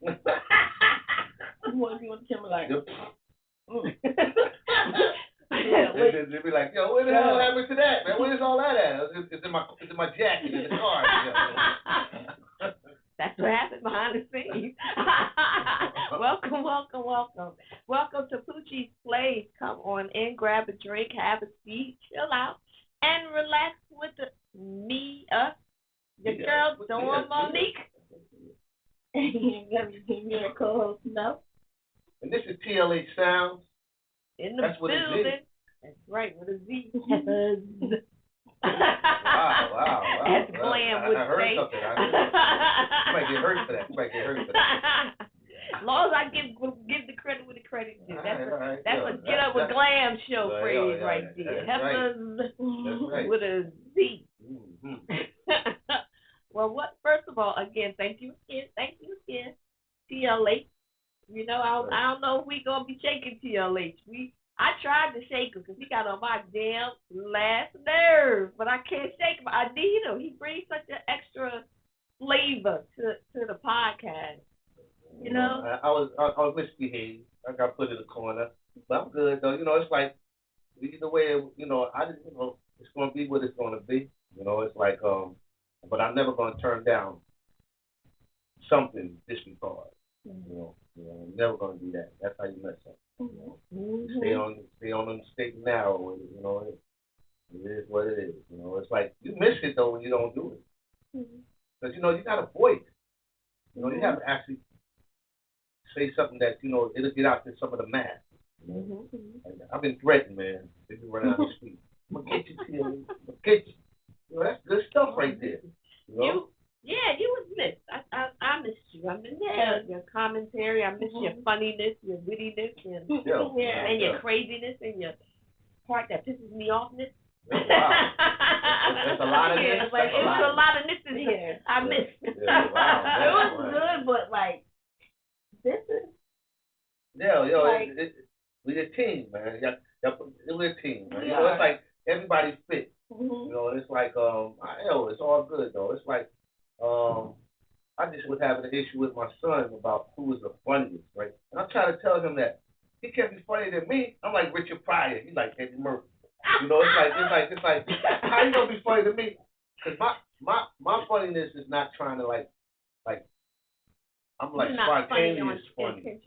You want to be on the camera like. Yep. They'll be like, yo, where the hell happened to that, man? Where's all that at? It's in my jacket in the car. That's what happens behind the scenes. Welcome to Poochie's Place. Come on in, grab a drink, have a seat, chill out, and relax with us, the girl, Dawn Monique. And your co-host, no. And this is TLH Sounds. In the building. That's right, with a Z. Wow. As Glam would I heard say. Something. You might get hurt for that. As long as I give the credit where the credit is due. That's a Get Up with Glam show phrase right there. Heifers with a Z. Mm-hmm. Well, first of all, again, thank you again, TLH. You know, I don't know if we gonna be shaking TLH. I tried to shake him because he got on my damn last nerve, but I can't shake him. I need him. He brings such an extra flavor to the podcast. You know, I was misbehaved. I got put in the corner, but I'm good though. You know, it's like either way. I didn't. It's gonna be what it's gonna be. You know, it's like but I'm never gonna turn down something just because. I'm never gonna do that. That's how you mess up. Stay on them straight and narrow with it. It is what it is. It's like you miss it though when you don't do it. Because you got a voice. You have to actually say something that it'll get out to some of the mass. I've been threatened, man. If you run out the street, I'm gonna get you, T. I'm gonna get you. That's good stuff right there. You was missed. I missed you. I missed your commentary. I missed your funniness, your wittiness, and your craziness, and your part that pisses me offness. Wow. There's a lot of this. It's a lot of this in here. I missed it. Wow. It was good, but like, this is. We're a team, man. We're a team, man. It's like everybody fit. It's like it's all good though. It's like I just was having an issue with my son about who was the funniest, right? And I'm trying to tell him that he can't be funnier than me. I'm like Richard Pryor. He's like Eddie Murphy. It's like how you gonna be funnier than me? Because my funniness is not trying to like I'm like spontaneous funny.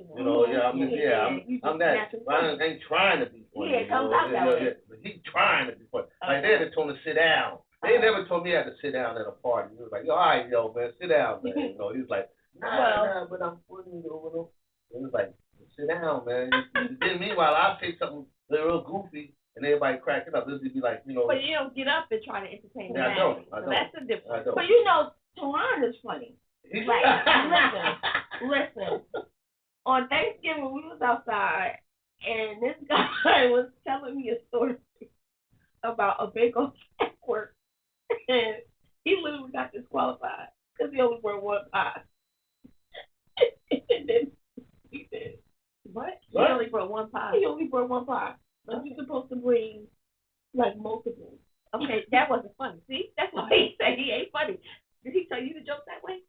I'm that. I ain't trying to be funny. It comes out that way. But he's trying to be funny. Like they had told him to sit down. They never told me I had to sit down at a party. He was like, all right, man, sit down, man. He was like, nah, but I'm funny, He was like, sit down, man. Then meanwhile, I'll say something real goofy, and everybody cracking up. This would be like, But you don't get up and try to entertain the I don't. That's the difference. But Teron is funny. Like, listen. On Thanksgiving, we was outside, and this guy was telling me a story about a big old at work. And he literally got disqualified because he only wore one pie. And then he said, "What? He only brought one pie. He only brought one pie. But you're supposed to bring like multiple." Okay, that wasn't funny. See, that's why he said he ain't funny. Did he tell you the joke that way?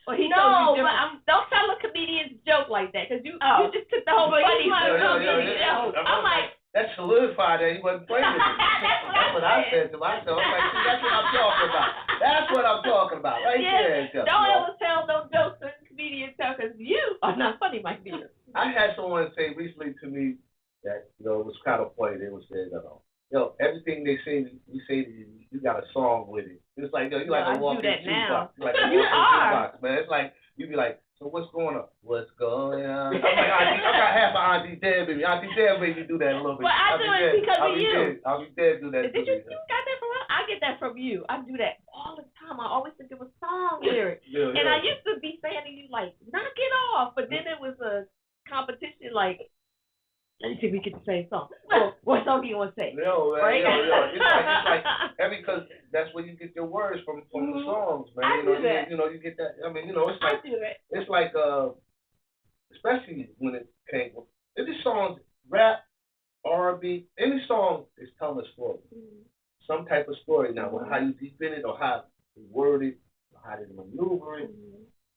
Or he no, but don't tell a comedian's joke like that because you just took the whole funny joke. I'm like. That solidified that he wasn't playing with it. That's what I said to myself. I was like, see, that's what I'm talking about. That's what I'm talking about. Right there. Don't ever tell no jokes that comedians tell because you are not funny, my dear. I had someone say recently to me that, it was kind of funny. They would say, everything they say, we say to you, you got a song with it. It's like, you like a walking shoebox. Like you are. Man. It's like, you be like, so what's going on? What's going on? I'm like, I got half of Auntie Deb baby. Auntie Deb made me do that a little bit. Well, I do it because of you. Auntie Deb do that. Did you got that from her? I get that from you. I do that all the time. I always think it was song lyrics. And I used to be saying to you, like, knock it off. But then it was a competition, like, let me see if we get the same song. What song do you want to say? Right? It's like because that's where you get your words from the songs, man. I do that. You get that. I mean, it's like I do that. It's like especially when it came. Any songs, rap, R&B, any song is telling a story. Some type of story. Now, how you deep in it, or how you word it, or how they maneuver it,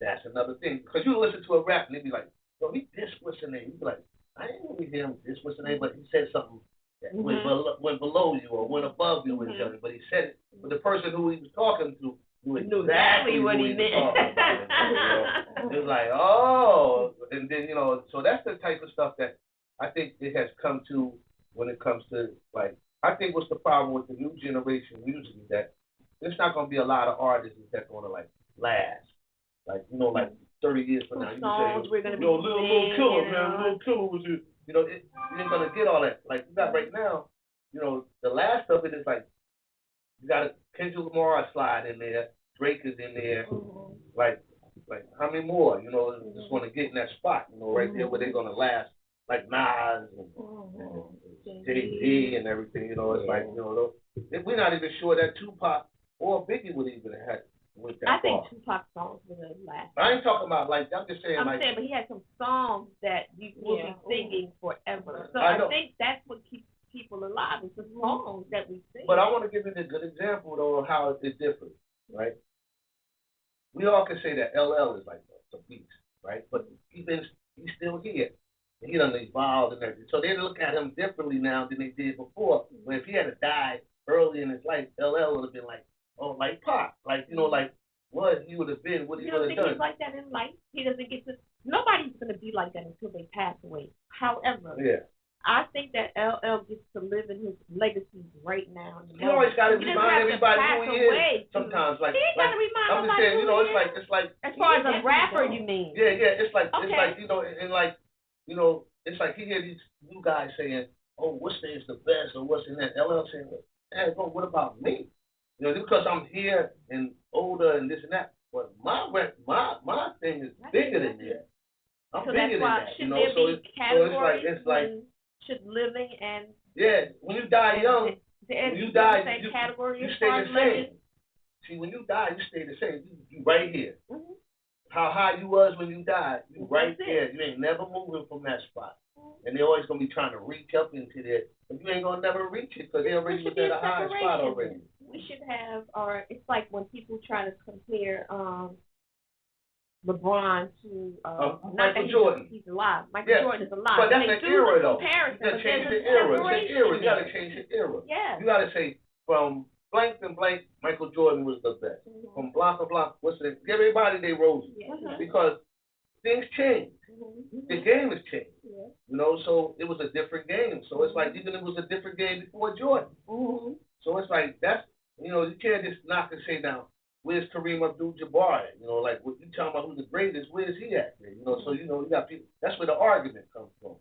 That's another thing. Because you listen to a rap and they be like, yo, he this what's the name? You be like, I didn't really hear him this what's the name, but he said something that went below you or went above you, but he said it. But the person who he was talking to knew exactly what he was meant. talking about. It was like, oh, and then so that's the type of stuff that I think it has come to when it comes to like. I think what's the problem with the new generation music is that there's not going to be a lot of artists that's going to like last. Like, like 30 years from now, you can say, Lil Killer, man, Lil Killer was it. You ain't going to get all that. Like, you got right now, the last of it is like, you got a Kendrick Lamar slide in there, Drake is in there, like how many more, just want to get in that spot, right there where they're going to last, like Nas and Jay-Z and everything, it's like, we're not even sure that Tupac or Biggie would even have went that far. I think Tupac songs would have lasted. I ain't talking about, like, I'm just saying, I'm saying, but he had some songs that you will be singing forever. So I think that's what keeps people alive, is the songs that we sing. But I want to give you a good example, though, of how it's different, right? We all can say that LL is like the beast, right? But he's still here. He done evolved and everything. So they look at him differently now than they did before. But if he had died early in his life, LL would have been like, oh, like Pop. Like, like what he would have been, what he would have done. You don't think he's like that in life? He doesn't get to, nobody's going to be like that until they pass away. However, I think that LL gets to live in his legacy right now. He always got to remind everybody who he is. Sometimes, like, he ain't got to remind I'm just saying, it's like. As far as a rapper, you mean? Yeah, it's like, and like, it's like he hear these new guys saying, oh, what's is the best, or what's in that. LL saying, hey, bro, what about me? Because I'm here and older and this and that. But my thing is bigger than that. I'm bigger than that. So it's like should living and when you die young, when you die, you stay the same. See, when you die, you stay the same. You right here. Mm-hmm. How high you was when you died, you right there. You ain't never moving from that spot. And they're always gonna be trying to reach up into there, but you ain't gonna never reach it because they already was at a high spot already. We should have, or it's like when people try to compare LeBron to Michael Jordan. He's alive. Michael Jordan is alive. But that's an era, though. You gotta change the era. It's an era. You gotta change the era. Yeah. You gotta say from blank and blank, Michael Jordan was the best. Mm-hmm. From blank and blank, what's the name? Give everybody their roses because things change. Mm-hmm. The game has changed. Yeah. So it was a different game. So it's like even it was a different game before Jordan. Mm-hmm. So it's like that's you can't just knock and say now, where's Kareem Abdul-Jabbar at? Like what you talking about who's the greatest, where's he at? So you got people. That's where the argument comes from.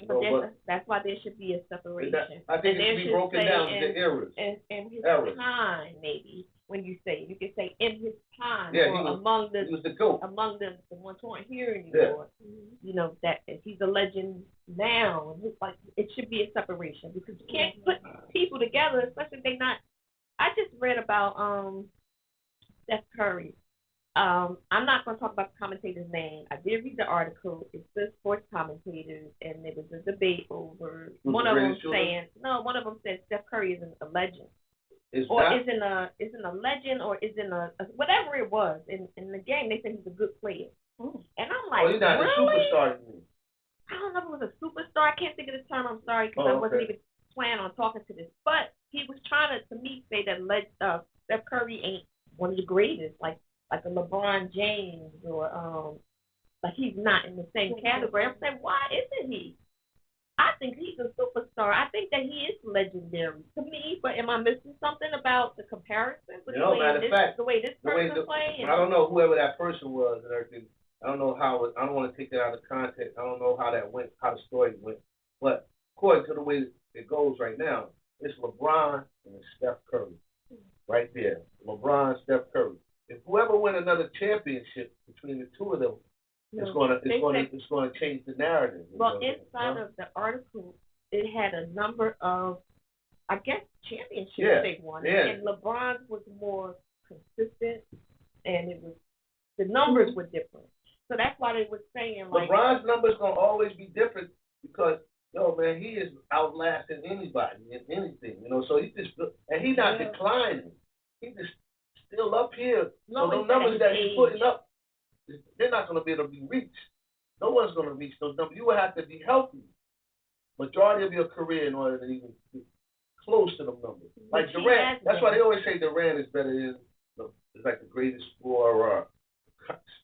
But that's why there should be a separation. I think it should be broken down into eras. And his time, maybe. When you can say in his time, or among the GOAT. Among the ones who aren't here anymore. Yeah. That he's a legend now, and it's like it should be a separation because you can't put people together, especially if they're not. I just read about Steph Curry. I'm not going to talk about the commentator's name. I did read the article. It's the sports commentators, and there was a debate over one of them said Steph Curry isn't a legend. Isn't a legend or isn't a whatever it was in the game. They said he's a good player, and I'm like, he's not really? A superstar. I don't know if it was a superstar. I can't think of the term. I'm sorry because I wasn't even planning on talking to this, but he was trying to me say that Steph Curry ain't one of the greatest, like a LeBron James or like he's not in the same category. I'm saying, why isn't he? I think he's a superstar. I think that he is legendary to me. But am I missing something about the comparison between the way this person played? I don't know whoever that person was and everything. I don't know how. I don't want to take that out of context. I don't know how that went, how the story went. But according to the way it goes right now, it's LeBron and Steph Curry, right there. LeBron, Steph Curry. If whoever win another championship between the two of them, it's going to change the narrative. Well, inside of the article, it had a number of, I guess, championships they won, and LeBron's was more consistent, and the numbers were different. So that's why they were saying like LeBron's numbers gonna always be different because man, he is outlasting anybody in anything, So he's not declining. He's just still up here. So the numbers that he's putting up, they're not going to be able to be reached. No one's going to reach those numbers. You will have to be healthy majority of your career in order to even get close to them numbers. Like Durant, that's why they always say Durant is better than, is like the greatest scorer.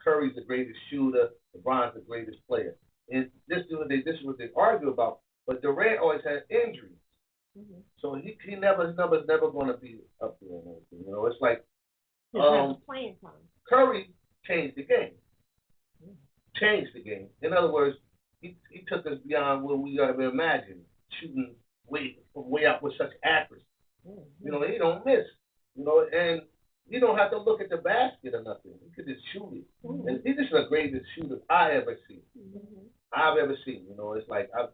Curry's the greatest shooter. LeBron's the greatest player. And this is what they argue about. But Durant always had injuries. Mm-hmm. So his numbers never going to be up there and everything. You know, it's like playing time. Curry changed the game. Changed the game. In other words, he took us beyond what we got to imagine, shooting way out with such accuracy. Mm-hmm. You know, he don't miss. You know, and you don't have to look at the basket or nothing. You could just shoot it. Mm-hmm. And he's just the greatest shooter I ever seen. Mm-hmm. I've ever seen. You know, it's like that's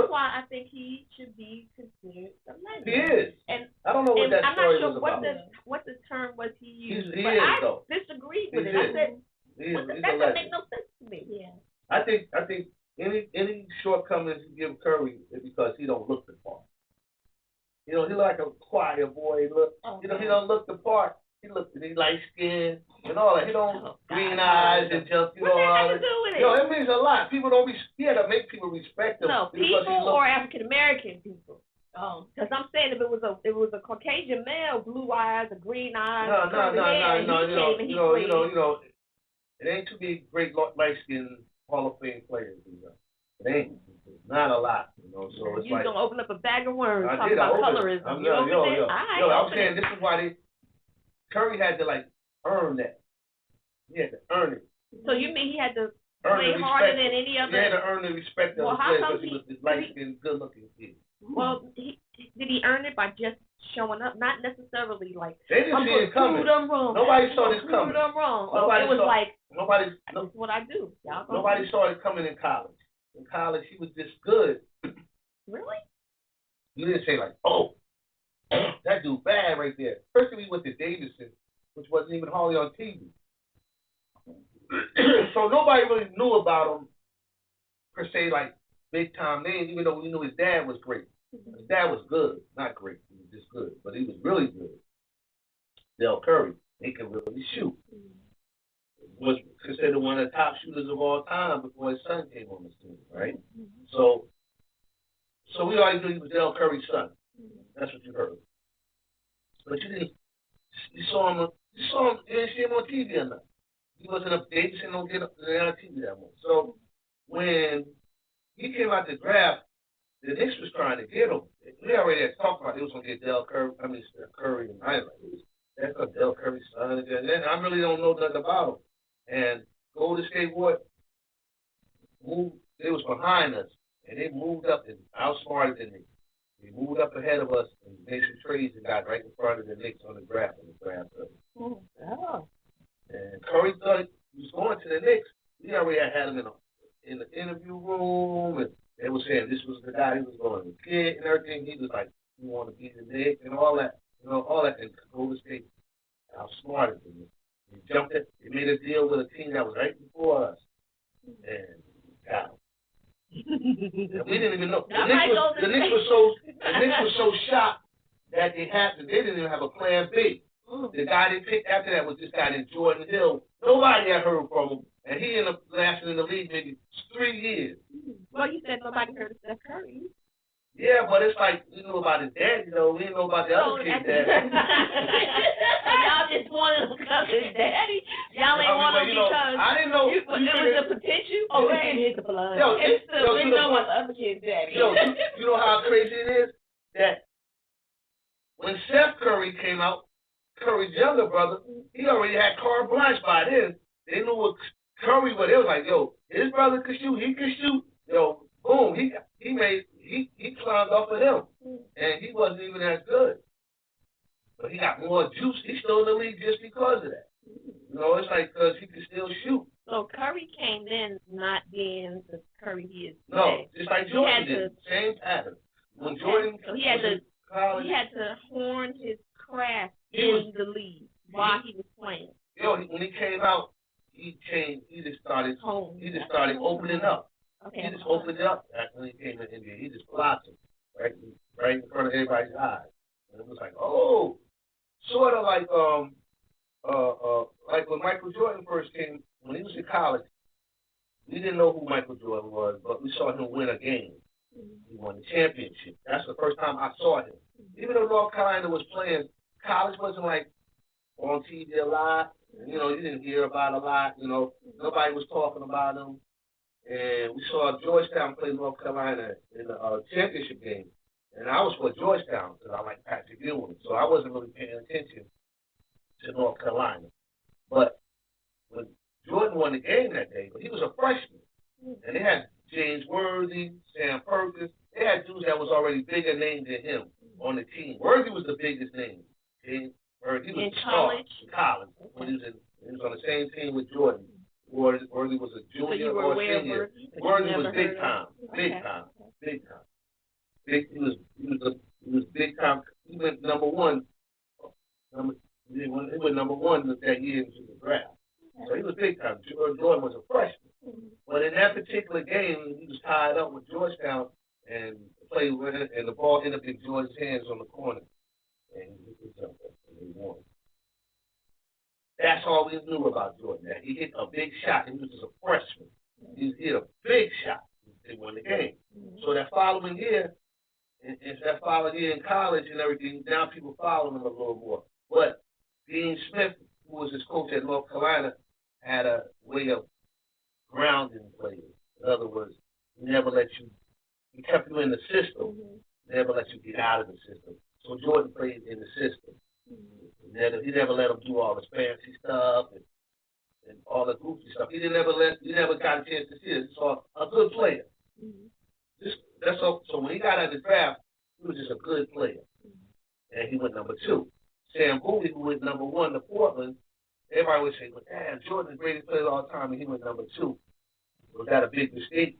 why I think he should be considered a legend. He is. And I don't know what that story was about. I'm not sure what the term was he used. I disagreed with it. I said that doesn't make no sense to me. Yeah. I think any shortcomings you give Curry is because he don't look the part. You know, he like a quiet boy. He don't look the part. He light skinned and all that. He don't green eyes and just what all that. It means a lot. People don't. He had to make people respect him. No, people or African American people. Because I'm saying if it was a Caucasian male, blue eyes, or green eyes. No. You know, it ain't too many great light skinned Hall of Fame players. It ain't. Not a lot, you know. So it's you gonna open up a bag of worms talking about colorism. I was saying this is why Curry had to earn that. He had to earn it. So you mean he had to play harder than any other? He had to earn the respect of the players because he was this light-skinned, good-looking kid. Well, did he earn it by just showing up? Not necessarily they didn't see it coming. Wrong. Nobody saw this coming. I'm wrong. That's what I do. Nobody saw it coming in college. In college, he was just good. Really? You didn't say oh, that dude bad right there. First we went to Davidson, which wasn't even hardly on TV. So nobody really knew about him, per se, big time names, even though we knew his dad was great. Mm-hmm. His dad was good. Not great. He was just good. But he was really good. Del Curry. He could really shoot. Mm-hmm. Was considered one of the top shooters of all time before his son came on the scene, right? Mm-hmm. So we always knew he was Del Curry's son. Mm-hmm. That's what you heard. But you didn't see him on TV enough. He wasn't up Davidson, don't get up on TV that much. So when he came out the draft, the Knicks was trying to get him. We already had talked about it. They was gonna get Curry and I that's a Del Curry's son. And I really don't know nothing about him. And Golden State they was behind us, and they moved up and outsmarted the Knicks. They moved up ahead of us and made some trades and got right in front of the Knicks on the draft. Oh. And Curry thought he was going to the Knicks. We already had him in the interview room, and they were saying this was the guy he was going to get and everything. He was like, "You want to be the Knicks and all that, all that." And Golden State outsmarted the Knicks. They jumped it. They made a deal with a team that was right before us, and got him. And we didn't even know. The Knicks was so shocked that they didn't even have a plan B. The guy they picked after that was this guy named Jordan Hill. Nobody had heard from him, and he ended up lasting in the league maybe 3 years. Well, you said nobody heard of Steph Curry. Yeah, but it's like we knew about his dad, we didn't know about the other kid's dad. Y'all just wanted him because of his daddy. Y'all ain't want him because I didn't know it was a potential. Oh, we didn't hit the blood. We didn't know about the other kid's daddy. You know how crazy it is that when Steph Curry came out, Curry's younger brother, he already had carte blanche by then. They knew what Curry was. They was like, his brother could shoot, he could shoot. Boom, he climbed off of him, and he wasn't even as good. But he got more juice. He's still in the league just because of that. It's like because he can still shoot. So Curry came in not being the Curry he is today. No, just like Jordan did. Same pattern. When Jordan he had to hone his craft in the league while he was playing. When he came out, he changed. He just started opening up. Okay. He just opened it up when he came to the NBA. He just blossomed right in front of everybody's eyes. And it was like, sort of like when Michael Jordan first came when he was in college, we didn't know who Michael Jordan was, but we saw him win a game. He won the championship. That's the first time I saw him. Even though North Carolina was playing, college wasn't like on TV a lot. You know, you didn't hear about a lot. You know, nobody was talking about him. And we saw Georgetown play North Carolina in the championship game. And I was for Georgetown because I like Patrick Ewing. So I wasn't really paying attention to North Carolina. But when Jordan won the game that day, but he was a freshman. And they had James Worthy, Sam Perkins. They had dudes that was already bigger names than him on the team. Worthy was the biggest name. James Worthy was in the college? Star in college. Okay. When he was on the same team with Jordan. Worthy was a junior or a senior. Worthy was big time. Big time. Big time. He was big time. He went number one. He went number one that year into the draft. So he was big time. Jordan was a freshman. But in that particular game, he was tied up with Georgetown and played with it, and the ball ended up in Jordan's hands on the corner. And he won. That's all we knew about Jordan. That he hit a big shot. He was just a freshman. He hit a big shot. They won the game. So that following year, in college and everything, now people following him a little more. But Dean Smith, who was his coach at North Carolina, had a way of grounding players. In other words, he kept you in the system, never let you get out of the system. So Jordan played in the system. He never let him do all this fancy stuff and all the goofy stuff. He never got a chance to see it. So a good player. That's all. So when he got out of the draft, he was just a good player. And he went number 2. Sam Bowie, who went number 1 to Portland, everybody would say, well, damn, Jordan's the greatest player of all time, and he went number 2. Was that a big mistake?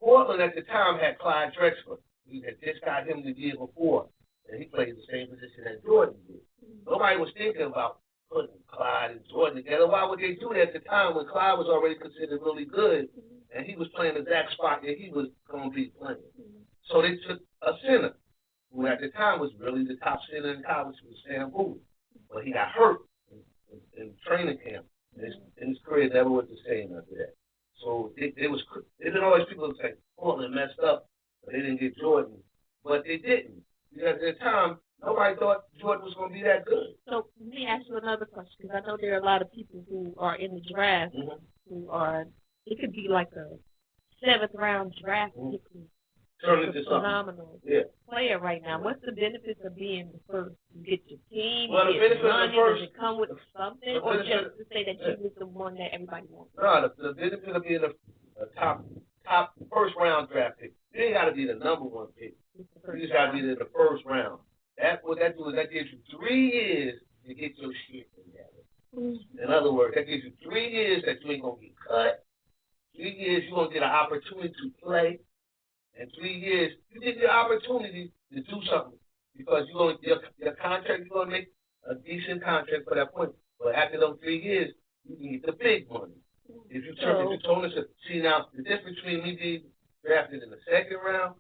Portland at the time had Clyde Drexler. He had just got him the year before, and he played the same position that Jordan did. Nobody was thinking about putting Clyde and Jordan together. Why would they do that at the time when Clyde was already considered really good, and he was playing the exact spot that he was going to be playing? So they took a center, who at the time was really the top center in college, was Sam Bowie. But he got hurt in training camp, and his career never was the same after that. So there's been always people who say, Portland messed up, but they didn't get Jordan. But they didn't. Because at the time, nobody thought Jordan was going to be that good. So let me ask you another question, because I know there are a lot of people who are in the draft who are, it could be like a 7th round draft pick. Turn into phenomenal player right now. What's the benefits of being the first? You get your team, well, you get money, does it come with something, or just to say that you was the one that everybody wants? No, the benefit of being a top first round draft pick. You ain't got to be the number 1 pick. You just got to be in the first round. What that do is that gives you 3 years to get your shit together. In other words, that gives you 3 years that you ain't going to get cut. 3 years you're going to get an opportunity to play. And 3 years, you get the opportunity to do something because your contract, you're going to make a decent contract for that point. But after those 3 years, you can get the big money. If you told us, see now, the difference between me being drafted in the 2nd round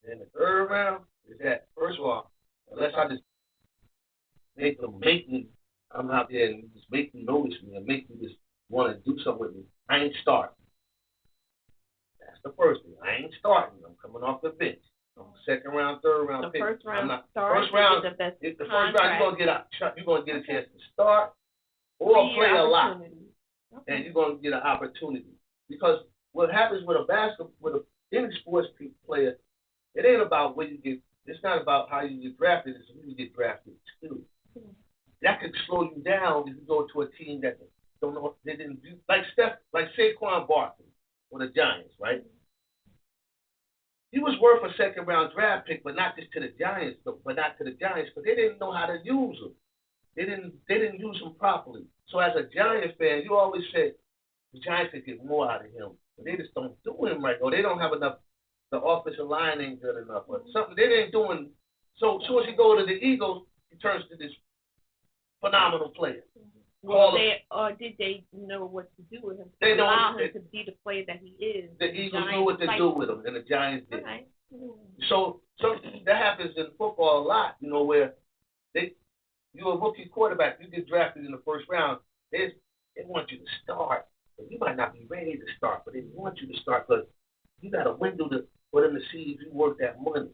and the 3rd round is that, first of all, unless I just make me, I'm out there and just make them notice me and make them just want to do something with me, I ain't starting. That's the first thing. I ain't starting. I'm coming off the bench. I'm 2nd round, 3rd round pick. First round, first round, you're going to get a chance to start or play a lot. And you're going to get an opportunity. Because what happens with any sports player, it ain't about where you get, it's not about how you get drafted, it's who you get drafted to. That could slow you down if you go to a team that don't know, they didn't do, like Saquon Barkley or the Giants, right? He was worth a 2nd round draft pick, but not just to the Giants, but they didn't know how to use him. They didn't use him properly. So as a Giants fan, you always said the Giants could get more out of him, but they just don't do him right, or they don't have enough. The offensive line ain't good enough, or something they ain't doing. So as soon as he go to the Eagles, he turns to this phenomenal player. Well, did they know what to do with him? They allow him to be the player that he is. The Eagles knew what to do with him, and the Giants didn't. Right. So that happens in football a lot, where you're a rookie quarterback, you get drafted in the 1st round, they want you to start. and you might not be ready to start, but they want you to start because you got a window for them to see if you work that money.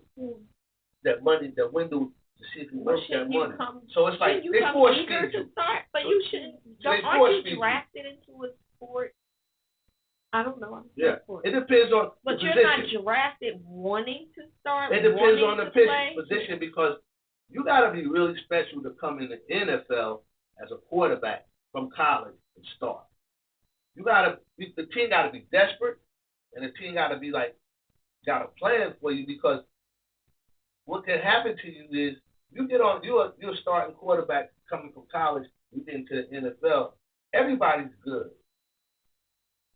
That money, the window to see if you work that money. So it's like they force feed you. But you shouldn't. Aren't you drafted into a sport? I don't know. Yeah, it depends on. But the you're position. not drafted wanting to start. It depends on the position because you got to be really special to come in the NFL as a quarterback from college and start. You got to. The team got to be desperate, and the team got to be like got a plan for you because what can happen to you is you get on. You're a starting quarterback coming from college. You get into the NFL. Everybody's good.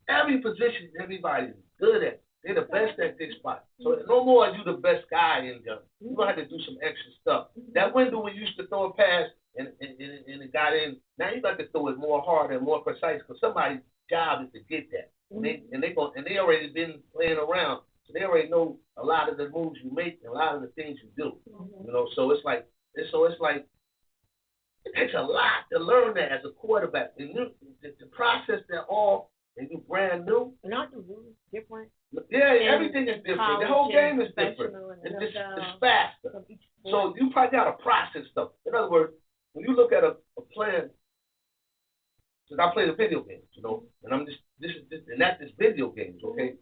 Every position, everybody's good at. They're the best at this spot. So no more are you the best guy in them. You're going to have to do some extra stuff. That window we used to throw a pass and it got in, now you got to throw it more hard and more precise because somebody's job is to get that. And they already been playing around. So they already know a lot of the moves you make and a lot of the things you do. You know, so it's like it takes a lot to learn that as a quarterback. And to process that all and you brand new. And aren't the rules different? Yeah, everything is different. The whole game is different. It's faster. So you probably got to process stuff. In other words, when you look at a plan, since I play the video games, you know, and I'm that's just video games, okay?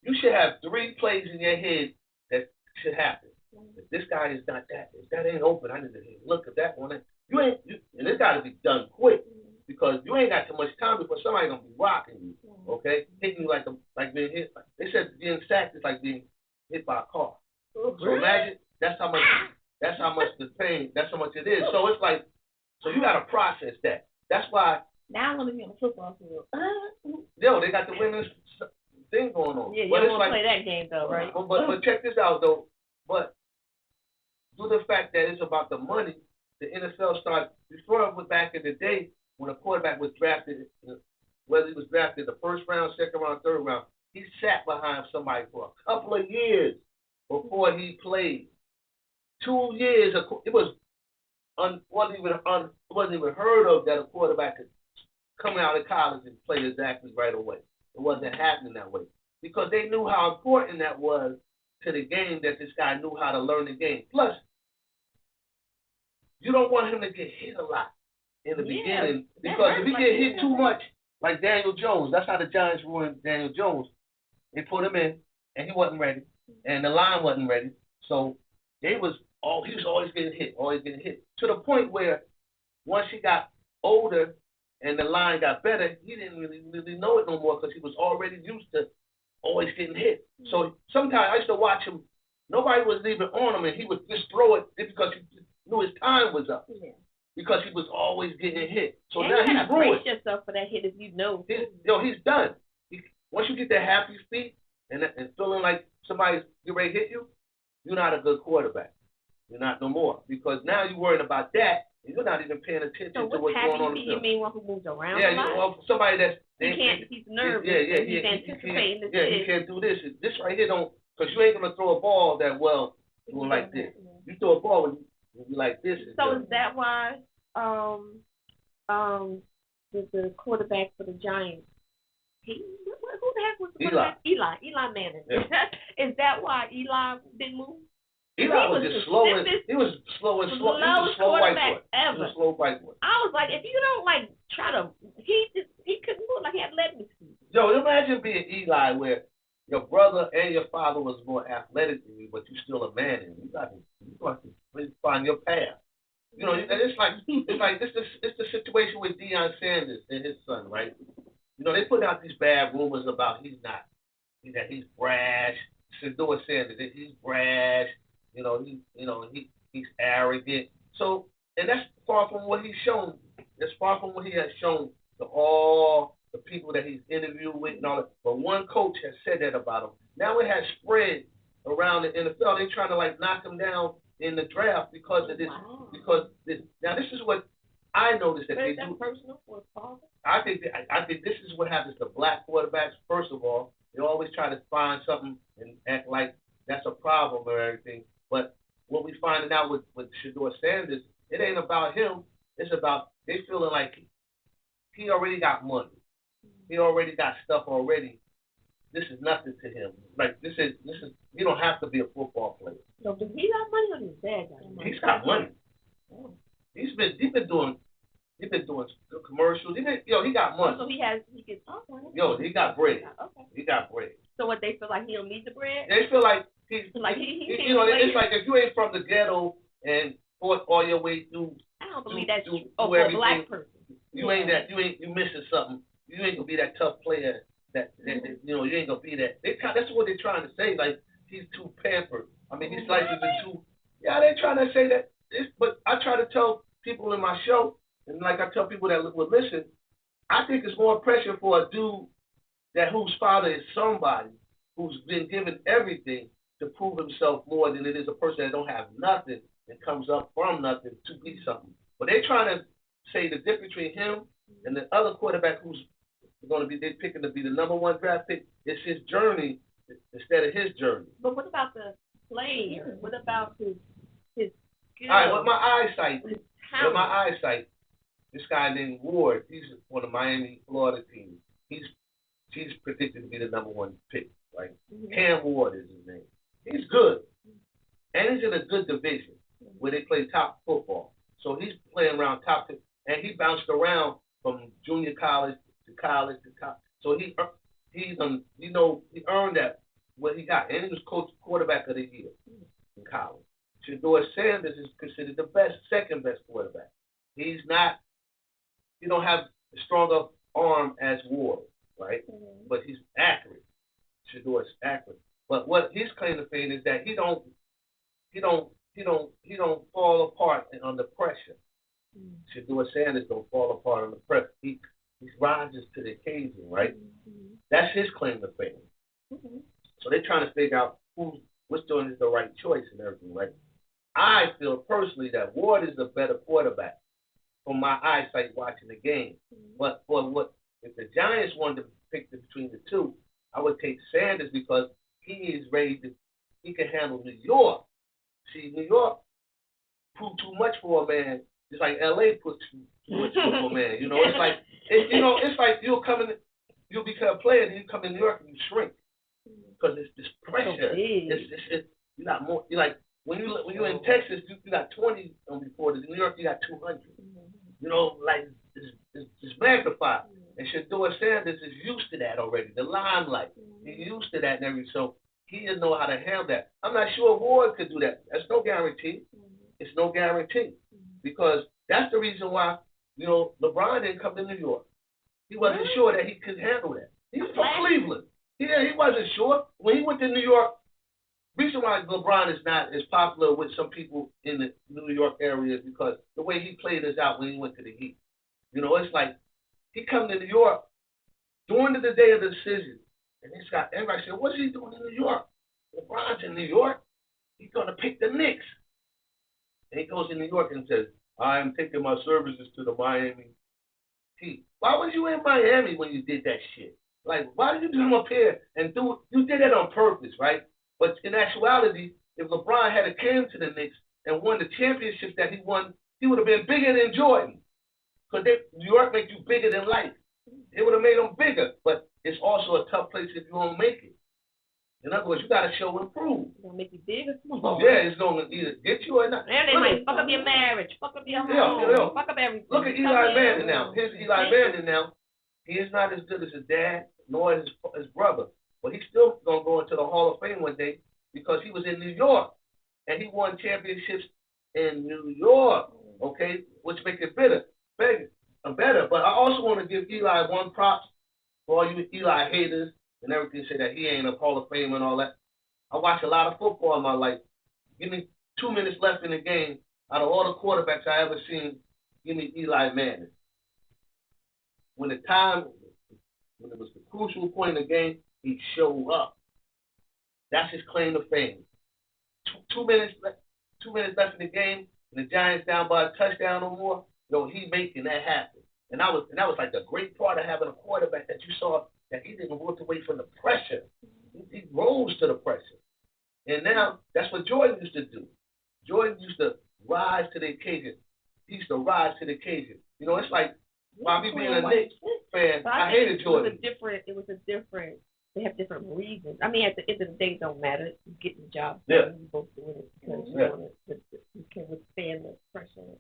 You should have 3 plays in your head that should happen. If this guy is not that, if that ain't open, I need to look at that one. And it's got to be done quick. Because you ain't got too much time before somebody's gonna be rocking you, okay? Hitting you like being hit. They said being sacked is like being hit by a car. So imagine that's how much the pain. That's how much it is. So it's like, so you gotta process that. That's why. Now I want to be on the football field. Yo, they got the women's thing going on. Yeah, you don't want to play that game though, right? But check this out though. But due to the fact that it's about the money, the NFL started before it was back in the day. When a quarterback was drafted, whether he was drafted the first round, second round, third round, he sat behind somebody for a couple of years before he played. 2 years, it wasn't even heard of that a quarterback could come out of college and play exactly right away. It wasn't happening that way because they knew how important that was to the game that this guy knew how to learn the game. Plus, you don't want him to get hit a lot in the beginning because if he get hit too much, like Daniel Jones, that's how the Giants ruined Daniel Jones. They put him in, and he wasn't ready, and the line wasn't ready, so he was always getting hit, to the point where once he got older and the line got better, he didn't really know it no more because he was already used to always getting hit. So sometimes I used to watch him. Nobody was even on him, and he would just throw it because he knew his time was up. Yeah. Because he was always getting hit. So now he's ruined. Brace yourself for that hit if you know. He's done. Once you get that happy feet and feeling like somebody's getting ready to hit you, you're not a good quarterback. You're not no more. Because now you're worried about that, and you're not even paying attention to what's going on in the field. You mean one who moves around a lot? Somebody that's... He's nervous. He's anticipating this. Yeah, he can't do this. This right here don't... Because you ain't going to throw a ball that well doing like this. You throw a ball when you like this. So is that why the quarterback for the Giants, who the heck was the quarterback? Eli Manning. Yeah. Is that why Eli didn't move? Eli was just slow. He was slow and slow. He was a slow whiteboard. Ever. He was a slow whiteboard. I was like, if you don't like try to, he couldn't move like he had leg speed. Yo, imagine being Eli where your brother and your father was more athletic than you, but you're still a man, and you got to really find your path. You know, it's like it's the situation with Shedeur Sanders and his son, right? You know, they put out these bad rumors about he's brash. Shedeur Sanders, he's brash. He's arrogant. So, and that's far from what he's shown. That's far from what he has shown to all the people that he's interviewed with and all that. But one coach has said that about him. Now it has spread around the NFL. They're trying to knock him down in the draft because of this. Wow. Because this. Now this is what I noticed that they do. Is that personal for his father? I think this is what happens to black quarterbacks. First of all, they always try to find something and act like that's a problem or everything. But what we finding out with Shedeur Sanders, it ain't about him. It's about they feeling like he already got money. He already got stuff already. This is nothing to him. Like this is. You don't have to be a football player. So does he got money or his dad got money? He's got money. He's been doing commercials. He got money. So he gets money. He got bread. Okay. He got bread. So what, they feel like he don't need the bread? They feel like he it's like if you ain't from the ghetto and fought all your way through. I don't believe that's true. For a black person. You missing something. You ain't gonna be that tough player. You ain't gonna be that. That's what they're trying to say. Like he's too pampered. I mean, he's like too. Yeah, they're trying to say that. But I try to tell people in my show, and like I tell people that would listen, I think it's more pressure for a dude whose father is somebody who's been given everything to prove himself more than it is a person that don't have nothing and comes up from nothing to be something. But they're trying to say the difference between him and the other quarterback who's going to be picking to be the number one draft pick. It's his journey instead of his journey. But what about the player? What about his skill? All right, with my eyesight, this guy named Ward, he's on the Miami, Florida team. He's predicted to be the number one pick, right? Mm-hmm. Cam Ward is his name. He's good. And he's in a good division where they play top football. So he's playing around top, and he bounced around from junior college to college to college. So he earned that what he got, and he was coach quarterback of the year in college. Shedeur Sanders is considered the second best quarterback. He don't have a stronger arm as Ward, right? Mm-hmm. But he's accurate. Shedeur is accurate. But what his claim to fame is that he don't fall apart under pressure. Mm-hmm. Shedeur Sanders don't fall apart under pressure. He rises to the occasion, right? Mm-hmm. That's his claim to fame. Mm-hmm. So they're trying to figure out what's doing is the right choice and everything, right? I feel personally that Ward is a better quarterback from my eyesight watching the game. Mm-hmm. But if the Giants wanted to pick between the two, I would take Sanders because he can handle New York. See, New York put too much for a man. It's like LA puts too much for a man. It's like you'll become a player and you come in New York and you shrink because it's this pressure. It's you got more. You like when you're in Texas, you got 20 on reporters. In New York, you got 200. It's magnified. And Shedeur Sanders is used to that already. The limelight. He's used to that and everything. So he doesn't know how to handle that. I'm not sure Ward could do that. That's no guarantee. It's no guarantee. Because that's the reason why, LeBron didn't come to New York. He wasn't sure that he could handle that. He's from Cleveland. Yeah, he wasn't sure. When he went to New York, reason why LeBron is not as popular with some people in the New York area is because the way he played us out when he went to the Heat. It's like he come to New York during the day of the decision, and everybody said, "What's he doing in New York? LeBron's in New York. He's gonna pick the Knicks." And he goes to New York and says, "I am taking my services to the Miami Heat." Why was you in Miami when you did that shit? Like, why did you come up here and you did that on purpose, right? But in actuality, if LeBron had came to the Knicks and won the championships that he won, he would have been bigger than Jordan. Because New York makes you bigger than life. It would have made him bigger. But it's also a tough place if you don't make it. In other words, you got to show and prove. It's going to make you big or small. Yeah, it's going to either get you or not. And they might fuck up your marriage, fuck up your home, fuck up everything. Look at Eli Manning now. Here's Eli Manning now. He is not as good as his dad, nor his brother. But he's still going to go into the Hall of Fame one day because he was in New York. And he won championships in New York, okay, which makes it better. But I also want to give Eli one props for all you Eli haters and everything, say that he ain't a Hall of Fame and all that. I watch a lot of football in my life. Give me 2 minutes left in the game. Out of all the quarterbacks I ever seen, give me Eli Manning. When it was the crucial point in the game, he showed up. That's his claim to fame. 2 minutes left in the game, and the Giants down by a touchdown or more. He making that happen. And that was like the great part of having a quarterback that you saw that he didn't walk away from the pressure. He rose to the pressure. And now that's what Jordan used to do. Jordan used to rise to the occasion. He used to rise to the occasion. It's like Bobby being a Knicks fan. I hated Jordan. It was a different. They have different reasons. I mean, at the end of the day, it don't matter. You getting the job done. You both doing it because you can withstand the pressure.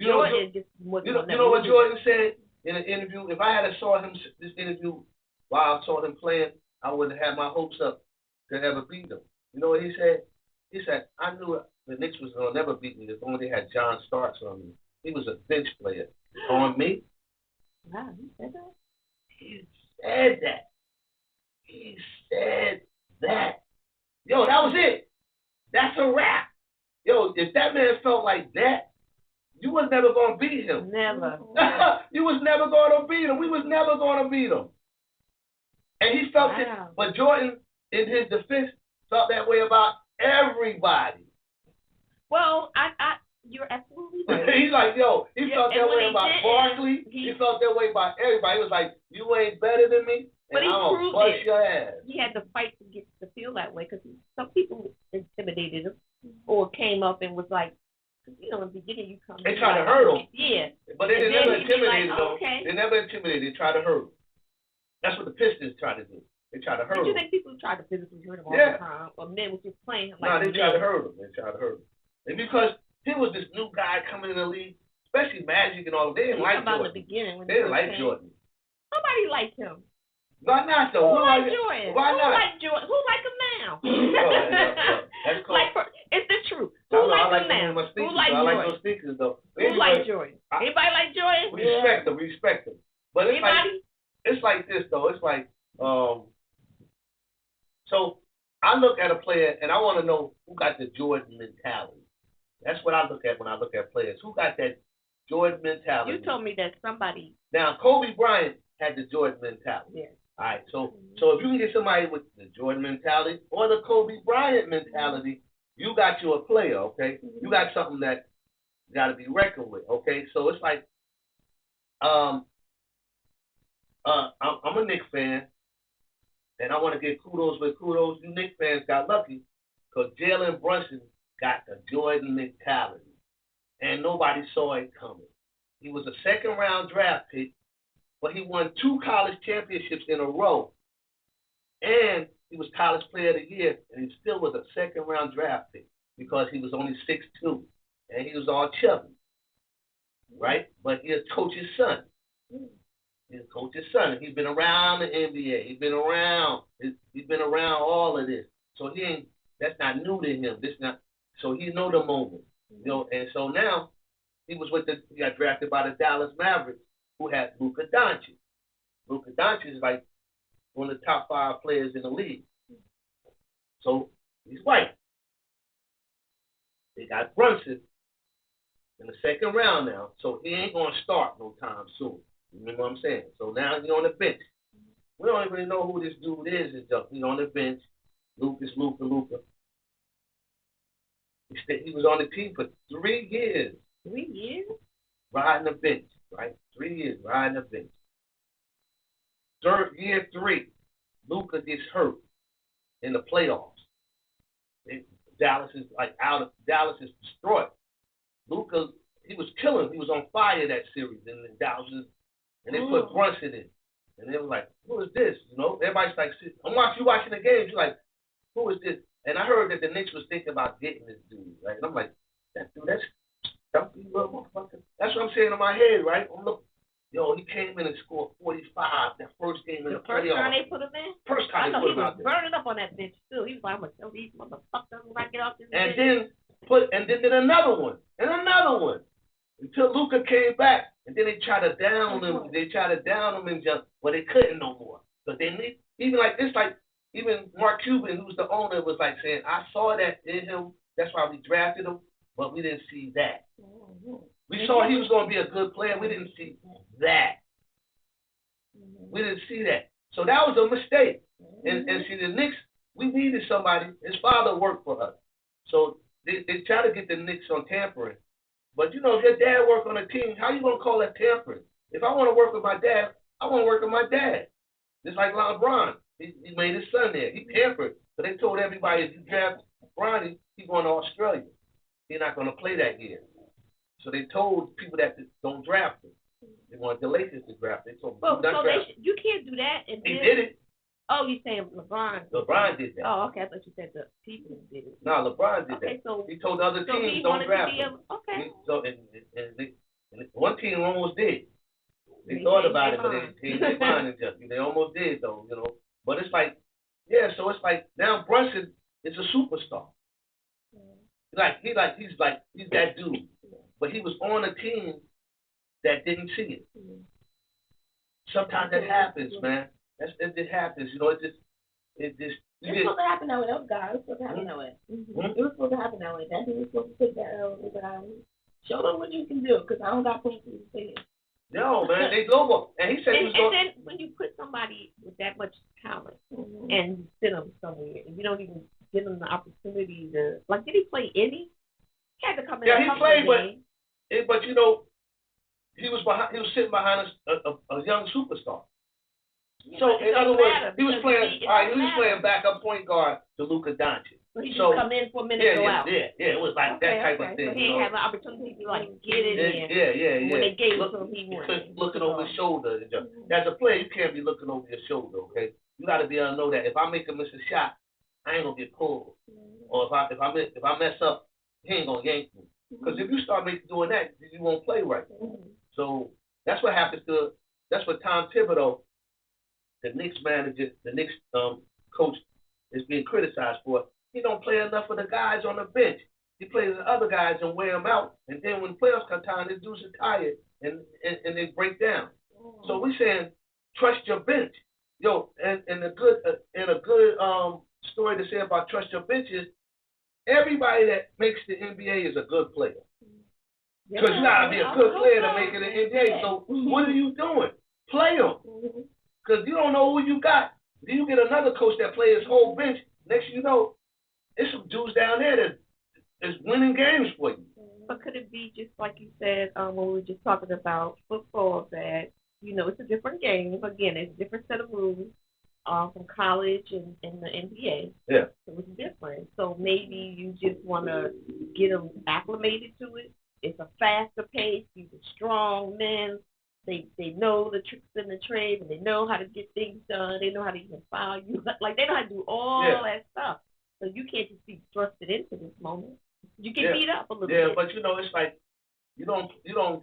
Jordan just wasn't. You know what Jordan said in an interview? If I had saw him this interview while I saw him playing, I wouldn't have my hopes up to ever beat him. You know what he said? He said, I knew the Knicks was gonna never beat me if only they had John Starks on me. He was a bench player. On me? Wow, he said that? He said that. He said that. Yo, that was it. That's a wrap. Yo, if that man felt like that, you was never going to beat him. Never. You was never going to beat him. We was never going to beat him. And he felt it. But Jordan, in his defense, felt that way about everybody. Well, you're absolutely right. He's like, yo, he felt that way about Barkley. He felt that way about everybody. He was like, you ain't better than me. But he proved it. Your ass. He had to fight to get to feel that way because some people intimidated him or came up and was like, you know, in the beginning you come. They tried to hurt him. Yeah. But they never intimidated him. Okay. They never intimidated. They tried to hurt him. That's what the Pistons tried to do. They tried to hurt him. Did you think people tried to physically hurt him all the time? Or men was just playing him like no, they tried to hurt him. They tried to hurt him. And because he was this new guy coming in the league, especially Magic and all, they didn't like Jordan. The beginning when they didn't like Jordan. Nobody liked him. Why not though? Who liked Jordan? Why not? Who liked Jordan? Who like him now? That's cool. It's the truth. Who like him now? Who like Jordan? I like those sneakers though. Who like Jordan? Anybody like Jordan? We respect him. But it's anybody? It's like this though. It's like so I look at a player and I want to know who got the Jordan mentality. That's what I look at when I look at players. Who got that Jordan mentality? You told me that somebody. Now Kobe Bryant had the Jordan mentality. Yeah. All right. So if you can get somebody with the Jordan mentality or the Kobe Bryant mentality, you got you a player. Okay. You got something that got to be reckoned with. Okay. So it's like I'm a Knicks fan. And I want to give kudos where kudos. You Knicks fans got lucky because Jalen Brunson got the Jordan mentality. And nobody saw it coming. He was a second-round draft pick, but he won 2 college championships in a row. And he was College Player of the Year, and he still was a second-round draft pick because he was only 6'2", and he was all chubby, right? But he's coach's son. He's coach's son. He's been around the NBA. He's been around. He's been around all of this. So that's not new to him. So he know the moment, you know. And so now he got drafted by the Dallas Mavericks, who had Luka Doncic. Luka Doncic is like one of the top 5 players in the league. So he's white. They got Brunson in the second round now, so he ain't gonna start no time soon. You know what I'm saying? So now he's on the bench. We don't even know who this dude is. He's on the bench. Luka. He was on the team for 3 years. 3 years? Riding the bench, right? 3 years riding the bench. Year 3, Luka gets hurt in the playoffs. Dallas is Dallas is destroyed. Luka, he was killing. He was on fire that series, and then Dallas and they put Brunson in. And they was like, who is this? You know, everybody's like, you watching the games, you're like, who is this? And I heard that the Knicks was thinking about getting this dude, right? And I'm like, that dude, that's stumpy little motherfucker. That's what I'm saying in my head, right? He came in and scored 45 that first game in the playoffs. First time they put him in? First time they put him out there. He was burning up on that bench, too. He was like, I'm going to show these motherfuckers when I get off this bench. And then did another one, until Luka came back. And then they tried to down him. And jump, but they couldn't no more. So even Mark Cuban, who's the owner, was like saying, I saw that in him. That's why we drafted him, but we didn't see that. We saw he was going to be a good player. We didn't see that. We didn't see that. So that was a mistake. And see, the Knicks, we needed somebody. His father worked for us. So they try to get the Knicks on tampering. But, you know, if your dad worked on a team, how you going to call that tampering? If I want to work with my dad, I want to work with my dad. Just like LeBron. He made his son there. He tampered. So they told everybody, if you draft Bronny, he's going to Australia. He's not going to play that year. So they told people that don't draft him. They wanted the Lakers to draft. They told so you can't do that. And he did it. Oh, you saying LeBron? LeBron did that. Oh, okay. I thought you said the people did it. No, LeBron did that. Okay, so he told the other teams don't draft him. Okay. And one team almost did. They thought about it, but they changed their mind and just they almost did though, you know. But it's like, yeah. So it's like now Brunson is a superstar. He's that dude, but he was on a team that didn't see it. Sometimes that happens, man. It happens, you know. It's supposed to happen that way. That was God. It was supposed to happen that way. It was supposed to happen that way. That dude was supposed to take that show them what you can do, because I don't got points to say it. No, man, they global. And he said he was going. And then when you put somebody with that much talent and send them somewhere, and you don't even give them the opportunity to, like, did he play any? He had to come in. Yeah, he played, but you know, he was sitting behind a young superstar. Yeah, so in other words, he was playing backup point guard to Luka Doncic. So he just come in for a minute and go out. Yeah, it was like that type of thing. So he didn't have an opportunity to like get it in. Yeah. When they gave it to him, he went. Looking over his shoulder. As a player, you can't be looking over your shoulder, okay? You got to be able to know that if I make a miss a shot, I ain't gonna get pulled. Or if I mess up, he ain't gonna yank me. Because if you start doing that, you won't play right. So that's what happens that's what Tom Thibodeau, the Knicks manager, the Knicks coach, is being criticized for. He don't play enough of the guys on the bench. He plays the other guys and wear them out. And then when playoffs come time, the dudes are tired and they break down. So we're saying trust your bench. Yo, and a good story to say about trust your bench is everybody that makes the NBA is a good player. Because you gotta be a good player to make it in the NBA. So what are you doing? Play them. Because you don't know who you got. Then you get another coach that plays his whole bench. Next thing you know, there's some dudes down there that is winning games for you. But could it be just like you said when we were just talking about football, that, you know, it's a different game. Again, it's a different set of rules from college and the NBA. Yeah. So it's different. So maybe you just want to get them acclimated to it. It's a faster pace. These are strong men. They know the tricks and the trades, and they know how to get things done. They know how to even foul you. Like, they know how to do all that stuff. So you can't just be thrusted into this moment. You get beat up a little bit. Yeah, but you know, it's like you don't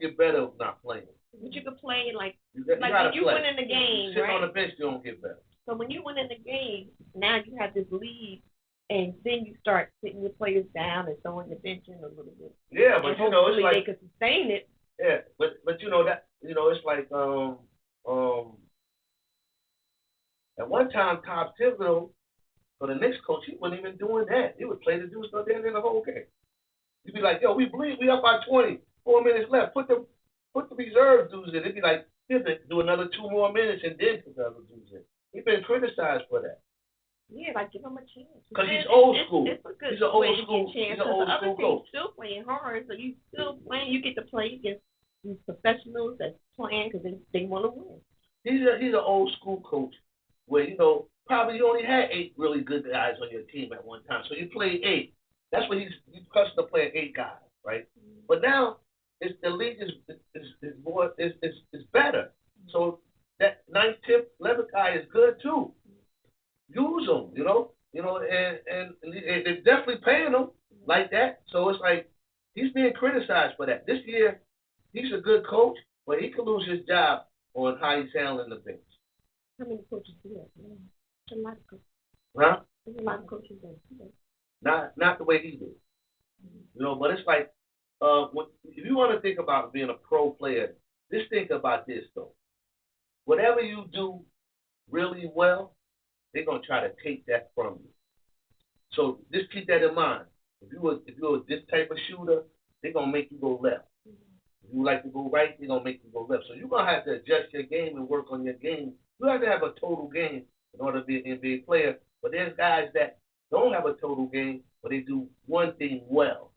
get better not playing. But you can play like you when you win in the game, Sitting right? on the bench, you don't get better. So when you win in the game, now you have this lead, and then you start sitting your players down and throwing the bench in a little bit. Yeah, but you know, it's like they can sustain it. Yeah, but you know that it's like at one time Tom Thibodeau, for the Knicks coach, he wasn't even doing that. He would play the dudes till the end of the whole game. He'd be like, yo, we bleed, we up by 20, 4 minutes left. Put the reserve dudes in. It'd be like, he'll do another 2 more minutes and then put the other dudes in. He's been criticized for that. Yeah, like give him a chance. Because he's old school. It's a good he's an old way school. To get He's an old school coach. Still playing hard, so you still playing. You get to play against these professionals that's playing because they want to win. He's an old school coach where, you know, probably you only had 8 really good guys on your team at one time, so you played 8. That's what he's accustomed to playing 8 guys, right? But now the league is better. So that 9th, 10th, 11th guy is good too. Use them, you know, and they're definitely paying them like that. So it's like he's being criticized for that. This year, he's a good coach, but he could lose his job on how he's handling the bench. How many coaches do that? There's a lot of coaches. Huh? There's a lot of coaches there. Not the way he did. You know, but it's like if you want to think about being a pro player, just think about this though. Whatever you do really well, they're gonna try to take that from you. So just keep that in mind. If you were this type of shooter, they're gonna make you go left. If you like to go right, they're gonna make you go left. So you're gonna have to adjust your game and work on your game. You have to have a total game in order to be an NBA player. But there's guys that don't have a total game, but they do one thing well.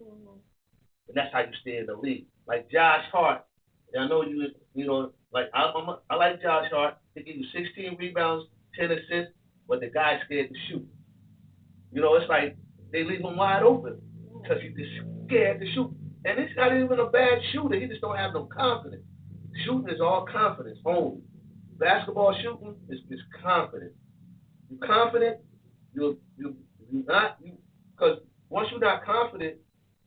And that's how you stay in the league. Like Josh Hart. And I know you know, like I like Josh Hart. He gives you 16 rebounds, 10 assists, but the guy's scared to shoot. You know, it's like they leave him wide open because he's just scared to shoot. And he's not even a bad shooter. He just don't have no confidence. shooting is all confidence only. Basketball shooting is confidence. You're confident, you're not, because once you're not confident,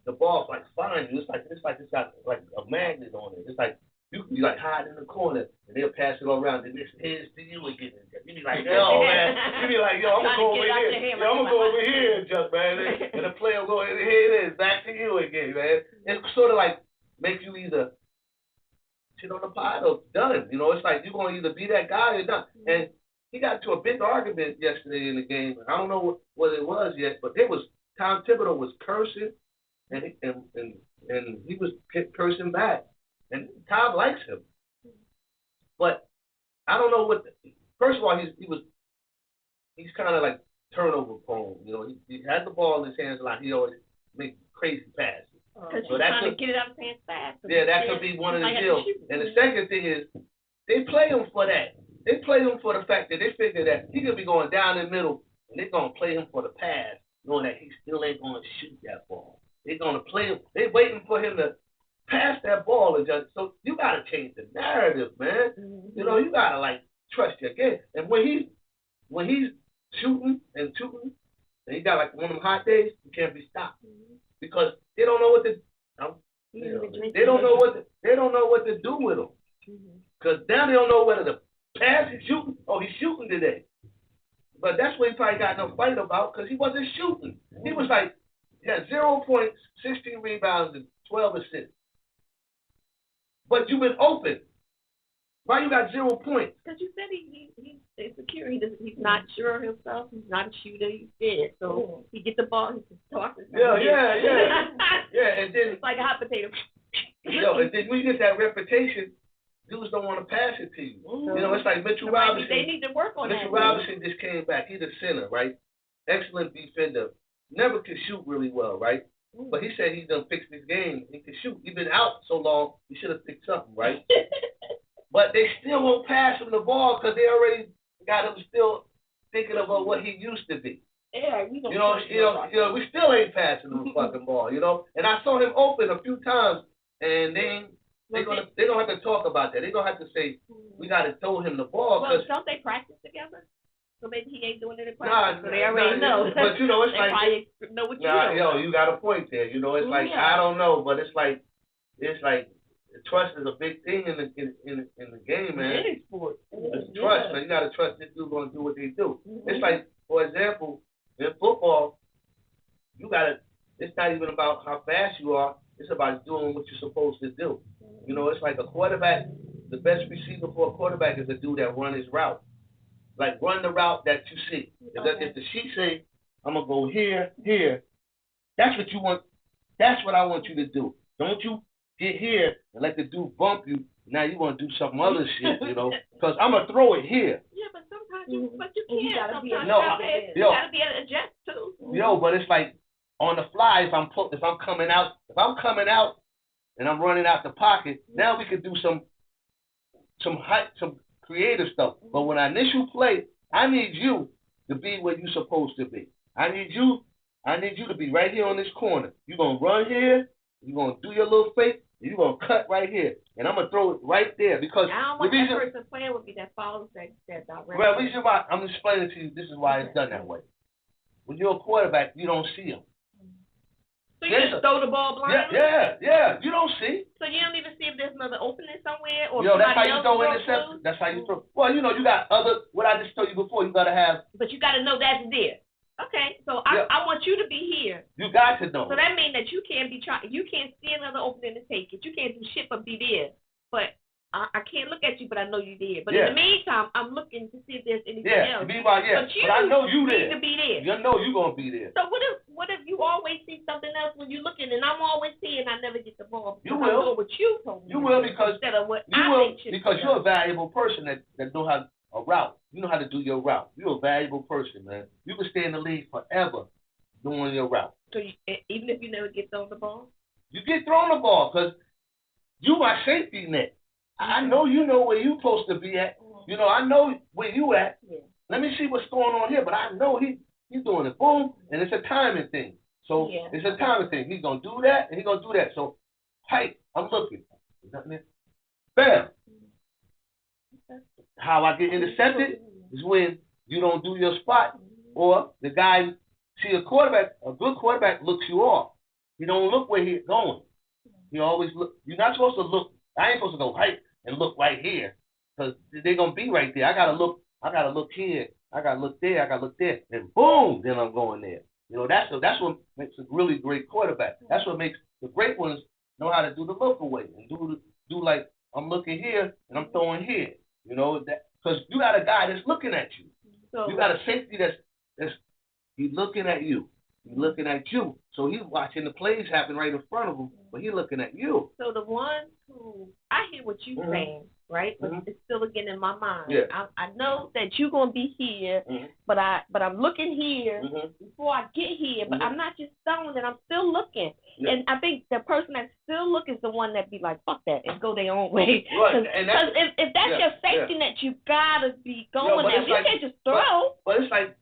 the ball's like flying you. It's like it's got like a magnet on it. It's like you can be like hiding in the corner and they'll pass it all around. Then it's heads to you again. You be like, yo, man. You be like, yo, I'm gonna go over here. Yo, I'm gonna go over here and just, man. And the player will go, here it is, back to you again, man. It's sort of like make you either shit on the pot or done. You know, it's like you're gonna either be that guy or done. And he got into a big argument yesterday in the game. I don't know what it was yet, but Tom Thibodeau was cursing. And he was cursing back. And Tom likes him. But I don't know first of all, he's kind of like turnover prone. You know, he has the ball in his hands a lot. He always makes crazy passes. Because he's trying to get it out of his hands fast. Yeah, that could be one of the deals. And the second thing is, they play him for that. They play him for the fact that they figure that he could be going down the middle, and they're going to play him for the pass, knowing that he still ain't going to shoot that ball. They're going to play him. They're waiting for him to pass that ball. So you got to change the narrative, man. Mm-hmm. You know, you got to, like, trust your game. And when he's shooting, and he got, like, one of them hot days, he can't be stopped. Mm-hmm. Because they don't know what to they don't know what to do with him. Because now they don't know whether to pass he's shooting or he's shooting today. But that's what he probably got no fight about because he wasn't shooting. He was like, he had 0 points, 16 rebounds, and 12 assists. But you've been open. Why you got 0 points? Because you said he's insecure. He's not sure of himself. He's not a shooter. He's scared. So he gets the ball. He just tosses it. Yeah. Yeah, and then it's like a hot potato. And then when you get that reputation, dudes don't want to pass it to you. Mm-hmm. You know, it's like Mitchell Robinson. They need to work on that. Mitchell Robinson just came back. He's a center, right? Excellent defender. Never could shoot really well, right? Mm-hmm. But he said he's done fixed his game. He can shoot. He's been out so long. He should have picked something, right? But they still won't pass him the ball because they already got him still thinking about what he used to be. Yeah, we still ain't passing him the fucking ball, you know. And I saw him open a few times, and they're gonna have to talk about that. They're gonna have to say we gotta throw him the ball. Well, don't they practice together? So maybe he ain't doing it in practice. So they already know. But you know, it's they like know what you do. Yo, you got a point there. You know, it's like I don't know, but it's like trust is a big thing in the game, man. Any sport. It's trust, man. You gotta trust this dude gonna do what they do. Mm-hmm. It's like, for example, in football, it's not even about how fast you are, it's about doing what you're supposed to do. You know, it's like a quarterback, the best receiver for a quarterback is a dude that run his route. Like, run the route that you see. If the sheet say, I'm gonna go here, that's what you want, that's what I want you to do. Don't you get here and let the dude bump you. Now you want to do some other shit, you know? Because I'm going to throw it here. Yeah, but sometimes you can't. You got to be able to adjust too. Yo, but it's like on the fly, if I'm coming out and I'm running out the pocket, now we could do some creative stuff. But when I initial play, I need you to be where you're supposed to be. I need you to be right here on this corner. You're going to run here. You're going to do your little fake. You're going to cut right here. And I'm going to throw it right there. Because I don't want that person playing with me that follows that direction. Well, the reason why I'm explaining to you, this is why it's done that way. When you're a quarterback, you don't see them. So you just throw the ball blindly? Yeah. You don't see. So you don't even see if there's another opening somewhere? Or that's how you throw interceptions. That's how you throw. Well, you got what I just told you before, you got to have. But you got to know that's there. Okay, so I want you to be here. You got to know. So that means that you can't you can't see another opening to take it. You can't do shit but be there. But I can't look at you, but I know you there. But in the meantime, I'm looking to see if there's anything else. But I know you there. Need to be there. You know you're gonna be there. So what if you always see something else when you're looking, and I'm always seeing I never get the ball? You will. What you told me. You will because instead of what because you're a valuable person that know how a route. You know how to do your route. You're a valuable person, man. You can stay in the league forever doing your route. So even if you never get thrown the ball? You get thrown the ball because you my safety net. I know you know where you're supposed to be at. You know, I know where you at. Yeah. Let me see what's going on here. But I know he's doing it. Boom. And it's a timing thing. So it's a timing thing. He's going to do that and he's going to do that. So, hey, I'm looking. Nothing there. Bam. How I get intercepted is when you don't do your spot, or the guy, see, a good quarterback looks you off. He don't look where he's going. He always look. You're not supposed to look. I ain't supposed to go right and look right here, because they're gonna be right there. I gotta look here. I gotta look there. I gotta look there, and boom, then I'm going there. You know, that's what makes a really great quarterback. That's what makes the great ones know how to do the look away and do like, I'm looking here and I'm throwing here. You know, that because you got a guy that's looking at you. So, you got a safety that's he's looking at you. He's looking at you. So he's watching the plays happen right in front of him, but he's looking at you. So the ones who, I hear what you're saying, right? But it's still again in my mind. Yeah. I know that you're gonna be here, but I'm looking here before I get here. But I'm not just throwing it. I'm still looking. Yeah. And I think the person that still look is the one that be like, fuck that, and go their own way. Right. Because if that's your safety net, you gotta be going there. You can't just throw. But it's like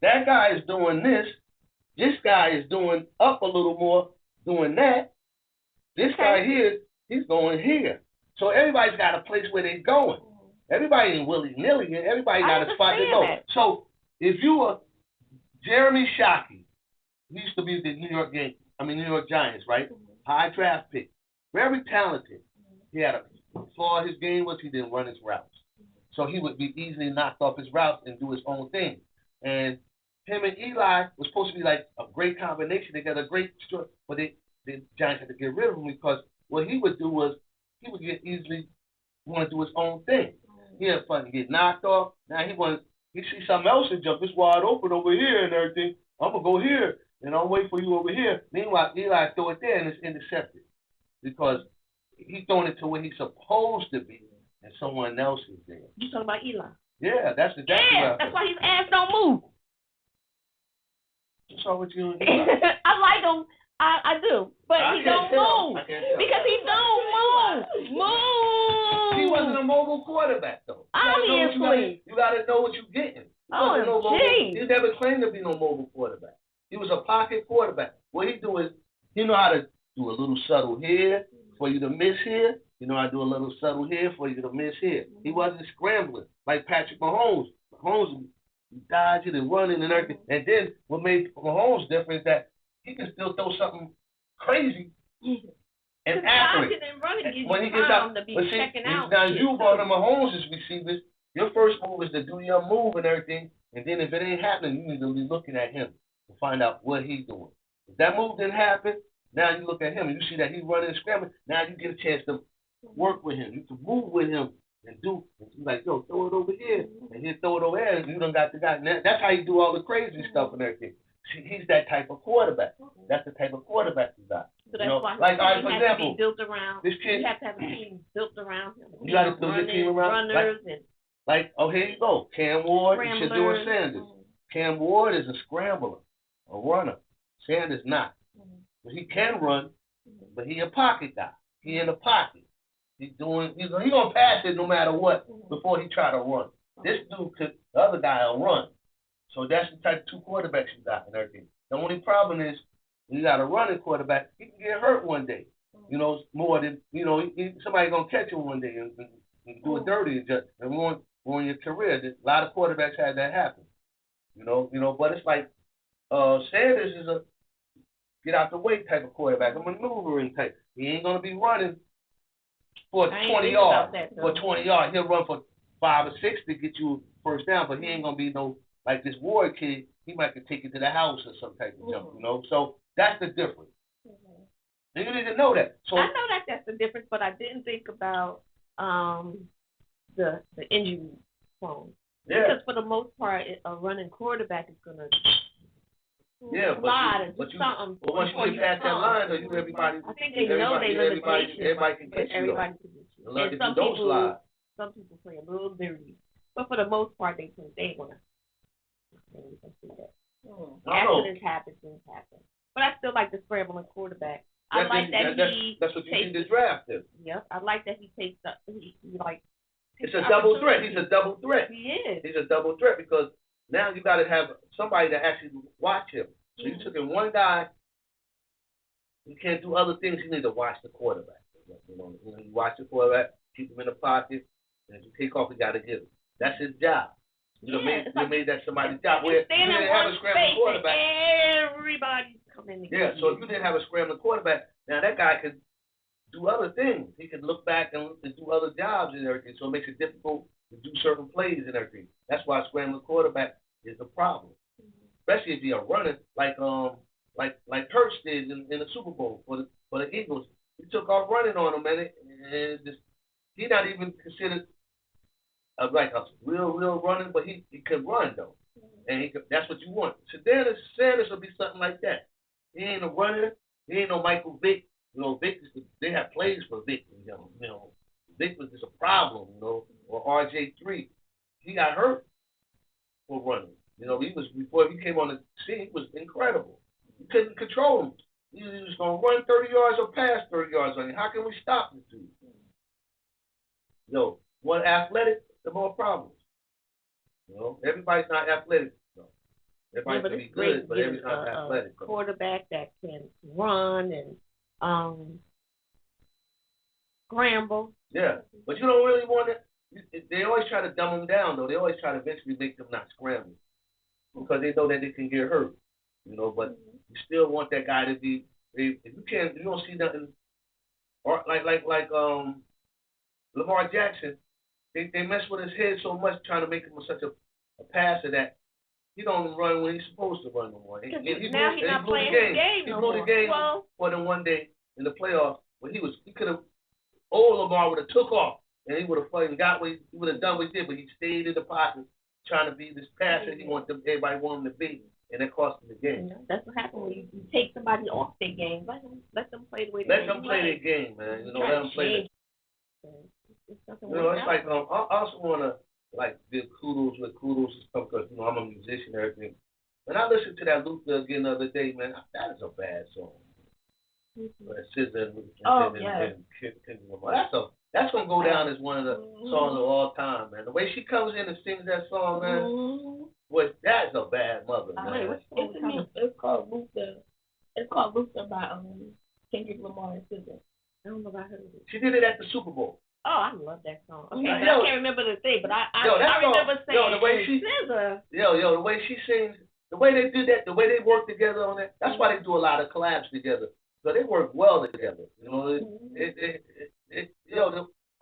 that guy is doing this. This guy is doing up a little more, doing that. This guy here, he's going here. So everybody's got a place where they're going. Everybody ain't willy-nilly. Everybody got a spot to go. So if you were Jeremy Shockey, he used to be the New York Giants, right? High draft pick. Very talented. He had a flaw. His game was he didn't run his routes. So he would be easily knocked off his routes and do his own thing. And him and Eli was supposed to be like a great combination. They got a great story, but the Giants had to get rid of him because what he would do was he would get easily want to do his own thing. He had fun to get knocked off. Now he see something else and jump. It's wide open over here and everything. I'm gonna go here and I'll wait for you over here. Meanwhile, Eli throw it there and it's intercepted because he's throwing it to where he's supposed to be and someone else is there. You talking about Eli? Yeah, that's exactly. Yeah, that's why his ass don't move. What's wrong with you and Eli? I like him. I do, but he don't move because he don't move. He wasn't a mobile quarterback though. Obviously, you got to know what you're getting. He never claimed to be no mobile quarterback. He was a pocket quarterback. What he do is he know how to do a little subtle here for you to miss here. You know how to do a little subtle here for you to miss here. He wasn't scrambling like Patrick Mahomes. Mahomes dodging and running and everything. And then what made Mahomes different is that he can still throw something crazy and accurate. When he gets out, to be checking out. Now you brought him Mahomes' receivers. Your first move is to do your move and everything, and then if it ain't happening, you need to be looking at him to find out what he's doing. If that move didn't happen, now you look at him and you see that he's running and scrambling. Now you get a chance to work with him. You can move with him and you like, yo, throw it over here, and he'll throw it over there, and you done got the guy. That's how you do all the crazy stuff and everything. He's that type of quarterback. That's the type of quarterback you got. So that's why like, for example, built around. This kid, you have to have a team built around him. You got to build your team around runners here you go. Cam Ward and Shedeur Sanders. Cam Ward is a scrambler, a runner. Sanders not. But he can run, but he a pocket guy. He in the pocket. He's gonna pass it no matter what before he try to run. This dude the other guy will run. So that's the type of two quarterbacks you got and everything. The only problem is when you got a running quarterback, he can get hurt one day. You know, more than somebody gonna catch him one day and do it dirty and ruin your career. A lot of quarterbacks had that happen. You know, but it's like Sanders is a get out the way type of quarterback, a maneuvering type. He ain't gonna be running for 20 yards. For 20 yards, he'll run for 5 or 6 to get you first down, but he ain't gonna be no like this Ward kid. He might could take you to the house or some type of jump, So that's the difference. And you need to know that. So I know that's the difference, but I didn't think about the injury prone. Yeah. Because for the most part, a running quarterback is gonna slide and do something. But once you get past that line, though, everybody. I think they know they limitations. Everybody can catch you. Everybody can get you. And some people play a little dirty, but for the most part, they wanna. Accidents happen, things happen. But I still like the scrambling quarterback. I like that that's what you need to draft him. Yep, I like that he takes It's a double threat. He's a double threat. He is. He's a double threat because now you got to have somebody that actually watch him. So you took in one guy. You can't do other things. You need to watch the quarterback. You watch the quarterback. keep him in the pocket, and if you take off, you got to get him. That's his job. You made that somebody's job. Where you didn't have a scrambling quarterback. Everybody's coming together. Yeah, so if you didn't have a scrambling quarterback, now that guy could do other things. He could look back and do other jobs and everything. So it makes it difficult to do certain plays and everything. That's why a scrambling quarterback is a problem, especially if you're running like Hurts did in the Super Bowl for the Eagles. He took off running on him, and he's not even considered like a real running, but he could run though, and that's what you want. Shedeur Sanders will be something like that. He ain't a runner. He ain't no Michael Vick. You know, Vick they have plays for Vick. You know, Vick was just a problem. You know, or RJ3. He got hurt for running. You know, before he came on the scene, he was incredible. You couldn't control him. He was going to run 30 yards or pass 30 yards on you. How can we stop this dude? Yo, more athletic, the more problems. You know, everybody's not athletic. No. Everybody can be good, but everybody's not athletic. A quarterback that can run and scramble. Yeah, but you don't really want it. They always try to dumb them down, though. They always try to eventually make them not scramble because they know that they can get hurt. You know, but you still want that guy to be. If you don't see nothing, or like Lamar Jackson, they mess with his head so much trying to make him such a passer that he don't run when he's supposed to run no more. He's not playing the game no more. He blew the game for them one day in the playoffs when he could have. Old Lamar would have took off and he would have fucking he would have done what he did, but he stayed in the pocket trying to be this passer everybody wanted him to be. And it cost them the game. Yeah, that's what happens when you take somebody off their game. Let them play the way they Let them play their game, man. You know, let them play it's like I also want to like give kudos and stuff because I'm a musician and everything. When I listened to that Luther again the other day, man, that is a bad song. That's gonna go down as one of the songs of all time, man. The way she comes in and sings that song, man. That's a bad mother, man. It's called Luther. It's called Luther by Kendrick Lamar and SZA. I don't know if I heard it. She did it at the Super Bowl. Oh, I love that song. Okay, I can't remember the thing, but I remember saying the way SZA. The way she sings, the way they do that, the way they work together on that. That's why they do a lot of collabs together. So they work well together. You know,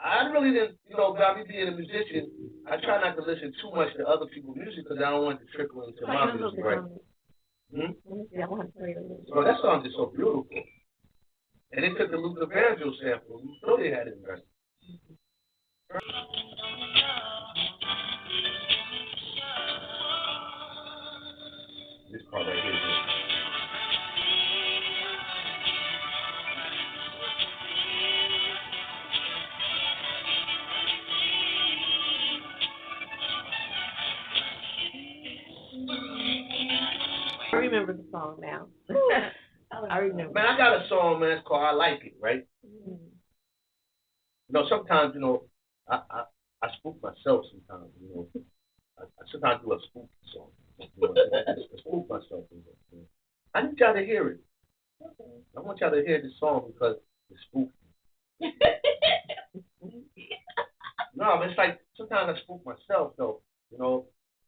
I really didn't, by me being a musician, I try not to listen too much to other people's music because I don't want it to trickle into my music, right? So that song is so beautiful. And they took the Luther Vandross sample. You know they had it right. This part right here. I remember the song now. I remember. Man, I got a song, man. It's called "I Like It," right? Mm-hmm. You know, sometimes, I spook myself. Sometimes, I sometimes do a spooky song. I spook myself. I need y'all to hear it. I want y'all to hear this song because it's spooky. No, but it's like sometimes I spook myself though.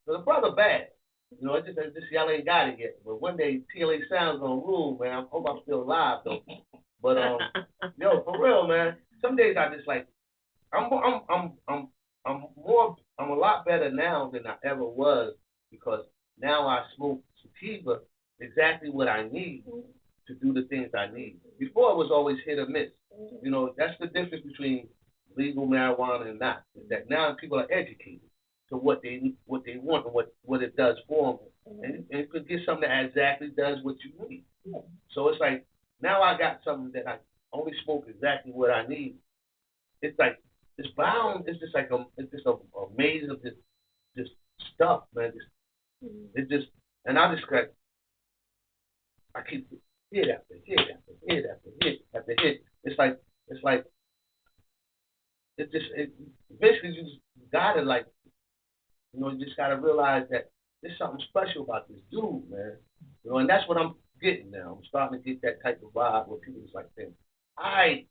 The brother bad. It's just y'all ain't got it yet. But one day TLH Sound's gonna rule, man. I hope I'm still alive though. But for real, man. Some days I just like I'm a lot better now than I ever was because now I smoke sativa exactly what I need to do the things I need. Before it was always hit or miss. That's the difference between legal marijuana and not. Is that now people are educated to what they want and what it does for them, and it could get something that exactly does what you need. So it's like now I got something that I only smoke exactly what I need. It's like it's bound. It's just like it's just a maze of this stuff, man. It just and I just got I keep hit after hit after hit after hit after hit. It's like basically you just gotta like. You just gotta realize that there's something special about this dude, man. And that's what I'm getting now. I'm starting to get that type of vibe where people just like think, all right,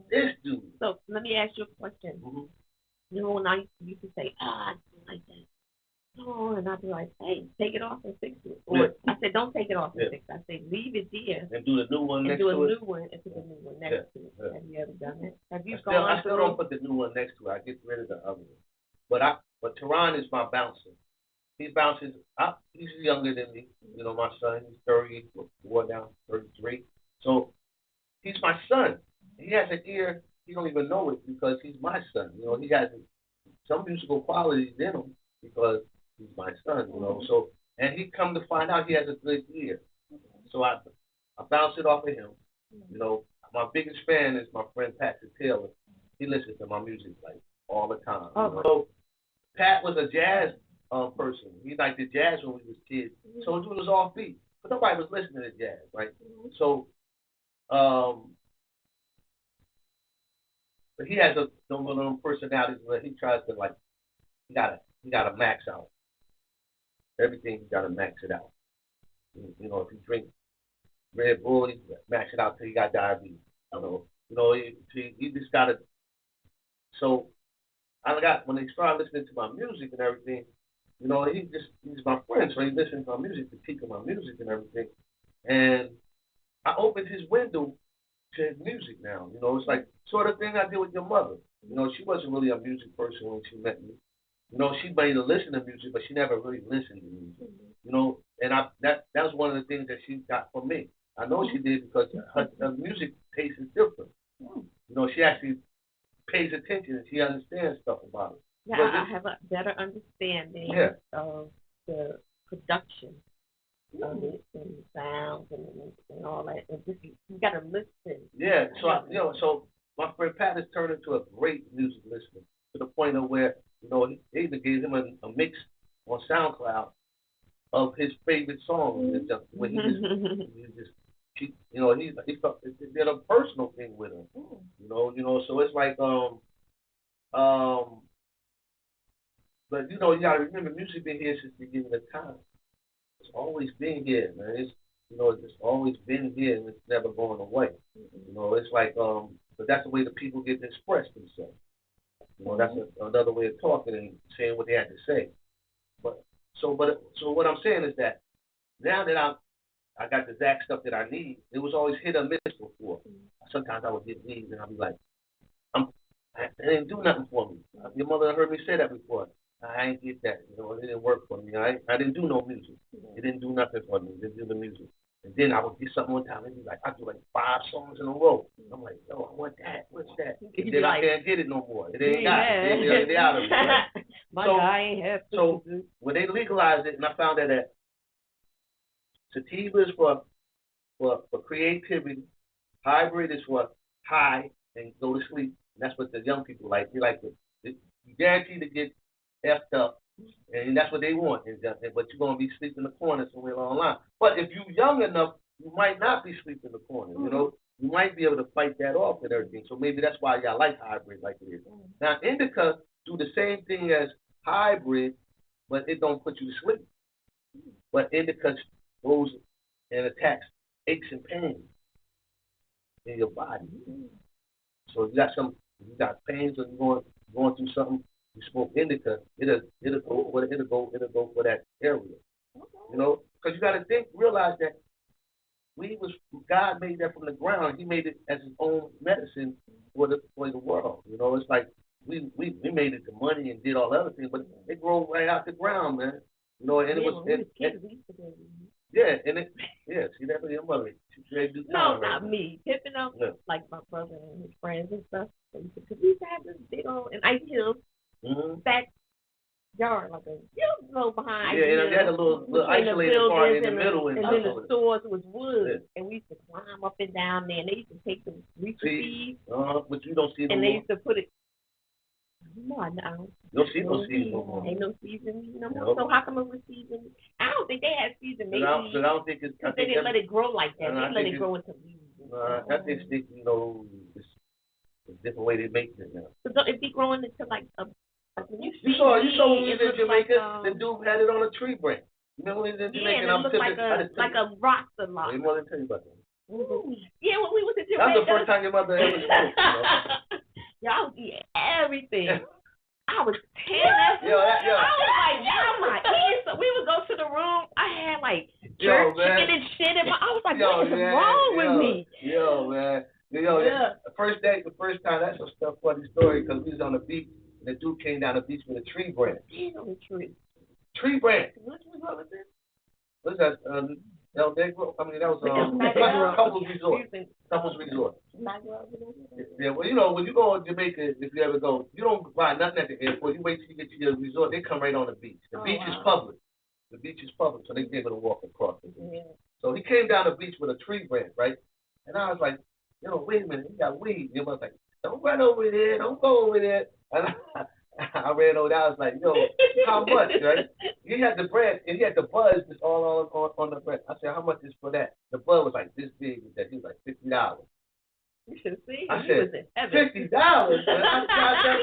This dude. So let me ask you a question. You know, when I used to say, I don't like that. Oh, and I'd be like, hey, take it off and fix it. Or I said, don't take it off and fix it. I said, leave it there. And do the new one next to it. And do a new one and put the new one next to it. Have you ever done that? Have you I still don't put the new one next to it. I get rid of the other one. But Teron is my bouncer. He bounces up. He's younger than me. You know, my son, he's 34 now, 33. So he's my son. He has an ear. He don't even know it because he's my son. You know, he has some musical qualities in him because he's my son. You know, so and he come to find out he has a good ear. So I bounce it off of him. You know, my biggest fan is my friend Patrick Taylor. He listens to my music like all the time. You know? So Pat was a jazz person. He liked the jazz when we was kids. So it was off beat. But nobody was listening to jazz, right? So but he has some little personalities where he tries to like he gotta max out. Everything he gotta max it out. You know, if he drinks Red Bull, he max it out till he got diabetes. You know, he just gotta. So when they started listening to my music and everything, you know, he's my friend, so he listens to my music, critiquing my music and everything. And I opened his window to his music now. You know, it's like sort of thing I did with your mother. You know, she wasn't really a music person when she met me. You know, she made her listen to music, but she never really listened to music. You know, and that was one of the things that she got from me. I know she did because her music taste is different. You know, she actually pays attention and she understands stuff about it. Yeah, I have a better understanding of the production of it and the sounds and all that. And just you got to listen. Yeah, so so my friend Pat has turned into a great music listener to the point of where they even gave him a mix on SoundCloud of his favorite songs. And just when he did a personal thing with him. You know, so it's like but you gotta remember, music been here since the beginning of time. It's always been here, man. It's always been here and it's never going away. You know, it's like but that's the way the people get to express themselves. You know, that's another way of talking and saying what they had to say. So what I'm saying is that now that I got the Zach stuff that I need, it was always hit or miss before. Sometimes I would get these and I'd be like, it didn't do nothing for me. Your mother heard me say that before. I ain't get that. You know, it didn't work for me. I didn't do no music. It didn't do nothing for me. It didn't do the music. And then I would get something one time and be like, I do like 5 songs in a row. I'm like, yo, I want that. What's that? And then I can't get it no more. It ain't got it. They out of it. Right? My guy ain't have to. So when they legalized it, and I found that sativa is for creativity, hybrid is for high and go to sleep. And that's what the young people like. They like you guaranteed to get effed up, and that's what they want. But you're gonna be sleeping in the corner somewhere along the line. But if you're young enough, you might not be sleeping in the corner. You know, you might be able to fight that off and everything. So maybe that's why y'all like hybrid like it is. Now indica do the same thing as hybrid, but it don't put you to sleep. But indica goes and attacks aches and pains in your body. So you got pains or you're going through something. You smoke indica, it'll go for that area. You know, because you got to realize that God made that from the ground. He made it as his own medicine for the world. You know, it's like we made it to money and did all the other things, but it grew right out the ground, man. You know, and it was see that with your mother. No, not me. Pippin' up like my brother and his friends and stuff. Because we used to have this big old Ice Hill backyard, like a behind. Yeah, and they had a little isolated part in the middle, and then the stores was wood, and we used to climb up and down there. And they used to take the reefer seeds, but you don't see them. And they used to put it. No, I don't. You'll see no season no more. Ain't no season no more. So how come it was season? I don't think they had season. Maybe I don't think it's because they didn't let it grow like that. They let it grow into leaves. I think it's a different way they make it now. So it be growing into like a. You saw when we was in Jamaica, the dude had it on a tree branch. You know when we was in Jamaica? Yeah, it looked like a rasta lot. They want to tell you about that. Yeah, when we was in Jamaica. That's the first time your mother ever smoked. Y'all was eating everything. I was tearing that. I was like, why am I eating? So we would go to the room. I had like jerk chicken and shit in my. I was like, what is wrong with me? The first time, that's a funny story because we was on the beach. And the dude came down the beach with a tree branch. Tree branch. What was this? What's that? That was Couples Resort. Yeah, well, when you go to Jamaica, if you ever go, you don't buy nothing at the airport. You wait till you get to your resort. They come right on the beach. The beach is public. The beach is public, so they be able to walk across the beach. Yeah. So he came down the beach with a tree branch, right? And I was like, wait a minute, he got weed. And I was like, don't run over there. Don't go over there. And I ran over there. I was like, how much, right? He had the bread, and he had the buzz just all on the bread. I said, how much is for that? The buzz was like this big. He was like $50. You should see. I said, $50. And I said,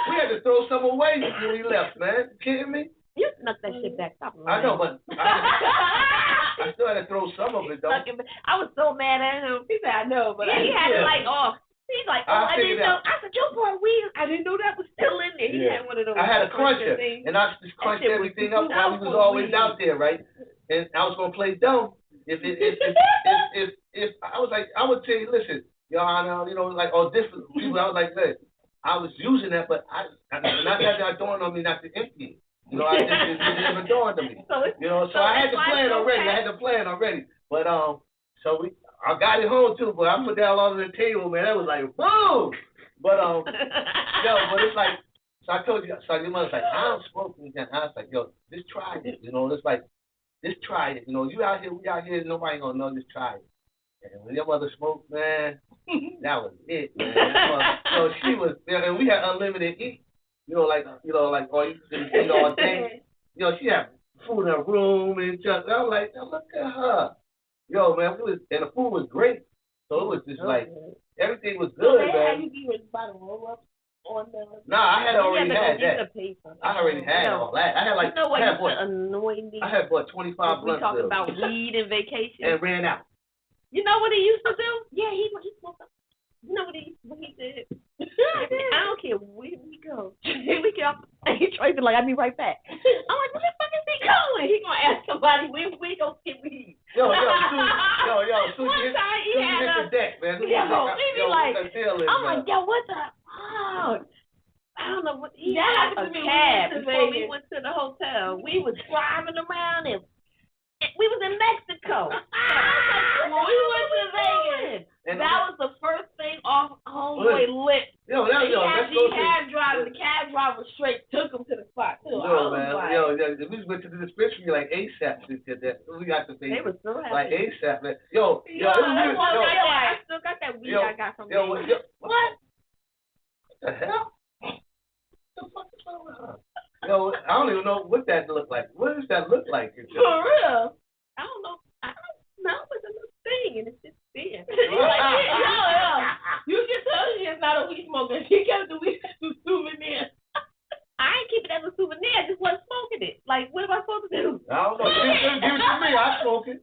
we had to throw some away when we left, man. You kidding me? You snuck that shit back. Stop lying. I know, but I still had to throw some of it, though. I was so mad at him. He said, I know, but he had it like off. He's like, I didn't know. I said, your boy weed. I didn't know that was still in there. He had one of those. I had a cruncher, and I just crunched everything up while we was always out there, right? And I was gonna play dumb. If I was like, I would tell you, listen, like all different people. I was like, look, I was using that, but not that dawned on me not to empty it. It never dawned on me. So I had to plan already. I had to plan already. But I got it home too, but I put that all on the table, man. That was like, boom! But but it's like, so I told you, so your mother's like, I don't smoke again. I was like, just try it. It's like, just try it. You out here, we out here, nobody gonna know, just try it. And when your mother smoked, man, that was it, man. She was, and we had unlimited eat. Like all you can eat all day. She had food in her room and just, I was like, look at her. Man, and the food was great. So it was just like, everything was good, man. You was about to roll up on the... Nah, I had already had that. I already had all that. I had like, annoying me? I had bought 25 blunts. We talked about weed and vacation. And ran out. You know what he used to do? Yeah, he smoked up. You know what he did? I don't care where we go. Here we go. And he tried to be like, I'll be right back. I'm like, where the fuck is he going? He gonna ask somebody where we go get weed. One time he had the deck, man. I'm like, what the fuck? I don't know what he had a cab before we went to the hotel. We was driving around and we was in Mexico. We went to Vegas. And that was the first thing off homeboy lips. The cab driver straight took him to the spot too. We went to the dispensary like ASAP. We got the thing. They were so happy. Like ASAP, man. I still got that weed I got from Vegas. What the hell? What the fuck is wrong with her? I don't even know what that looked like. What does that look like? For real? I don't know. It's a little thing, and it's just there. You can tell she is not a weed smoker. She kept the weed as a souvenir. I ain't keep it as a souvenir. I just wasn't smoking it. Like, what am I supposed to do? I don't know. Give it to me. I smoke it.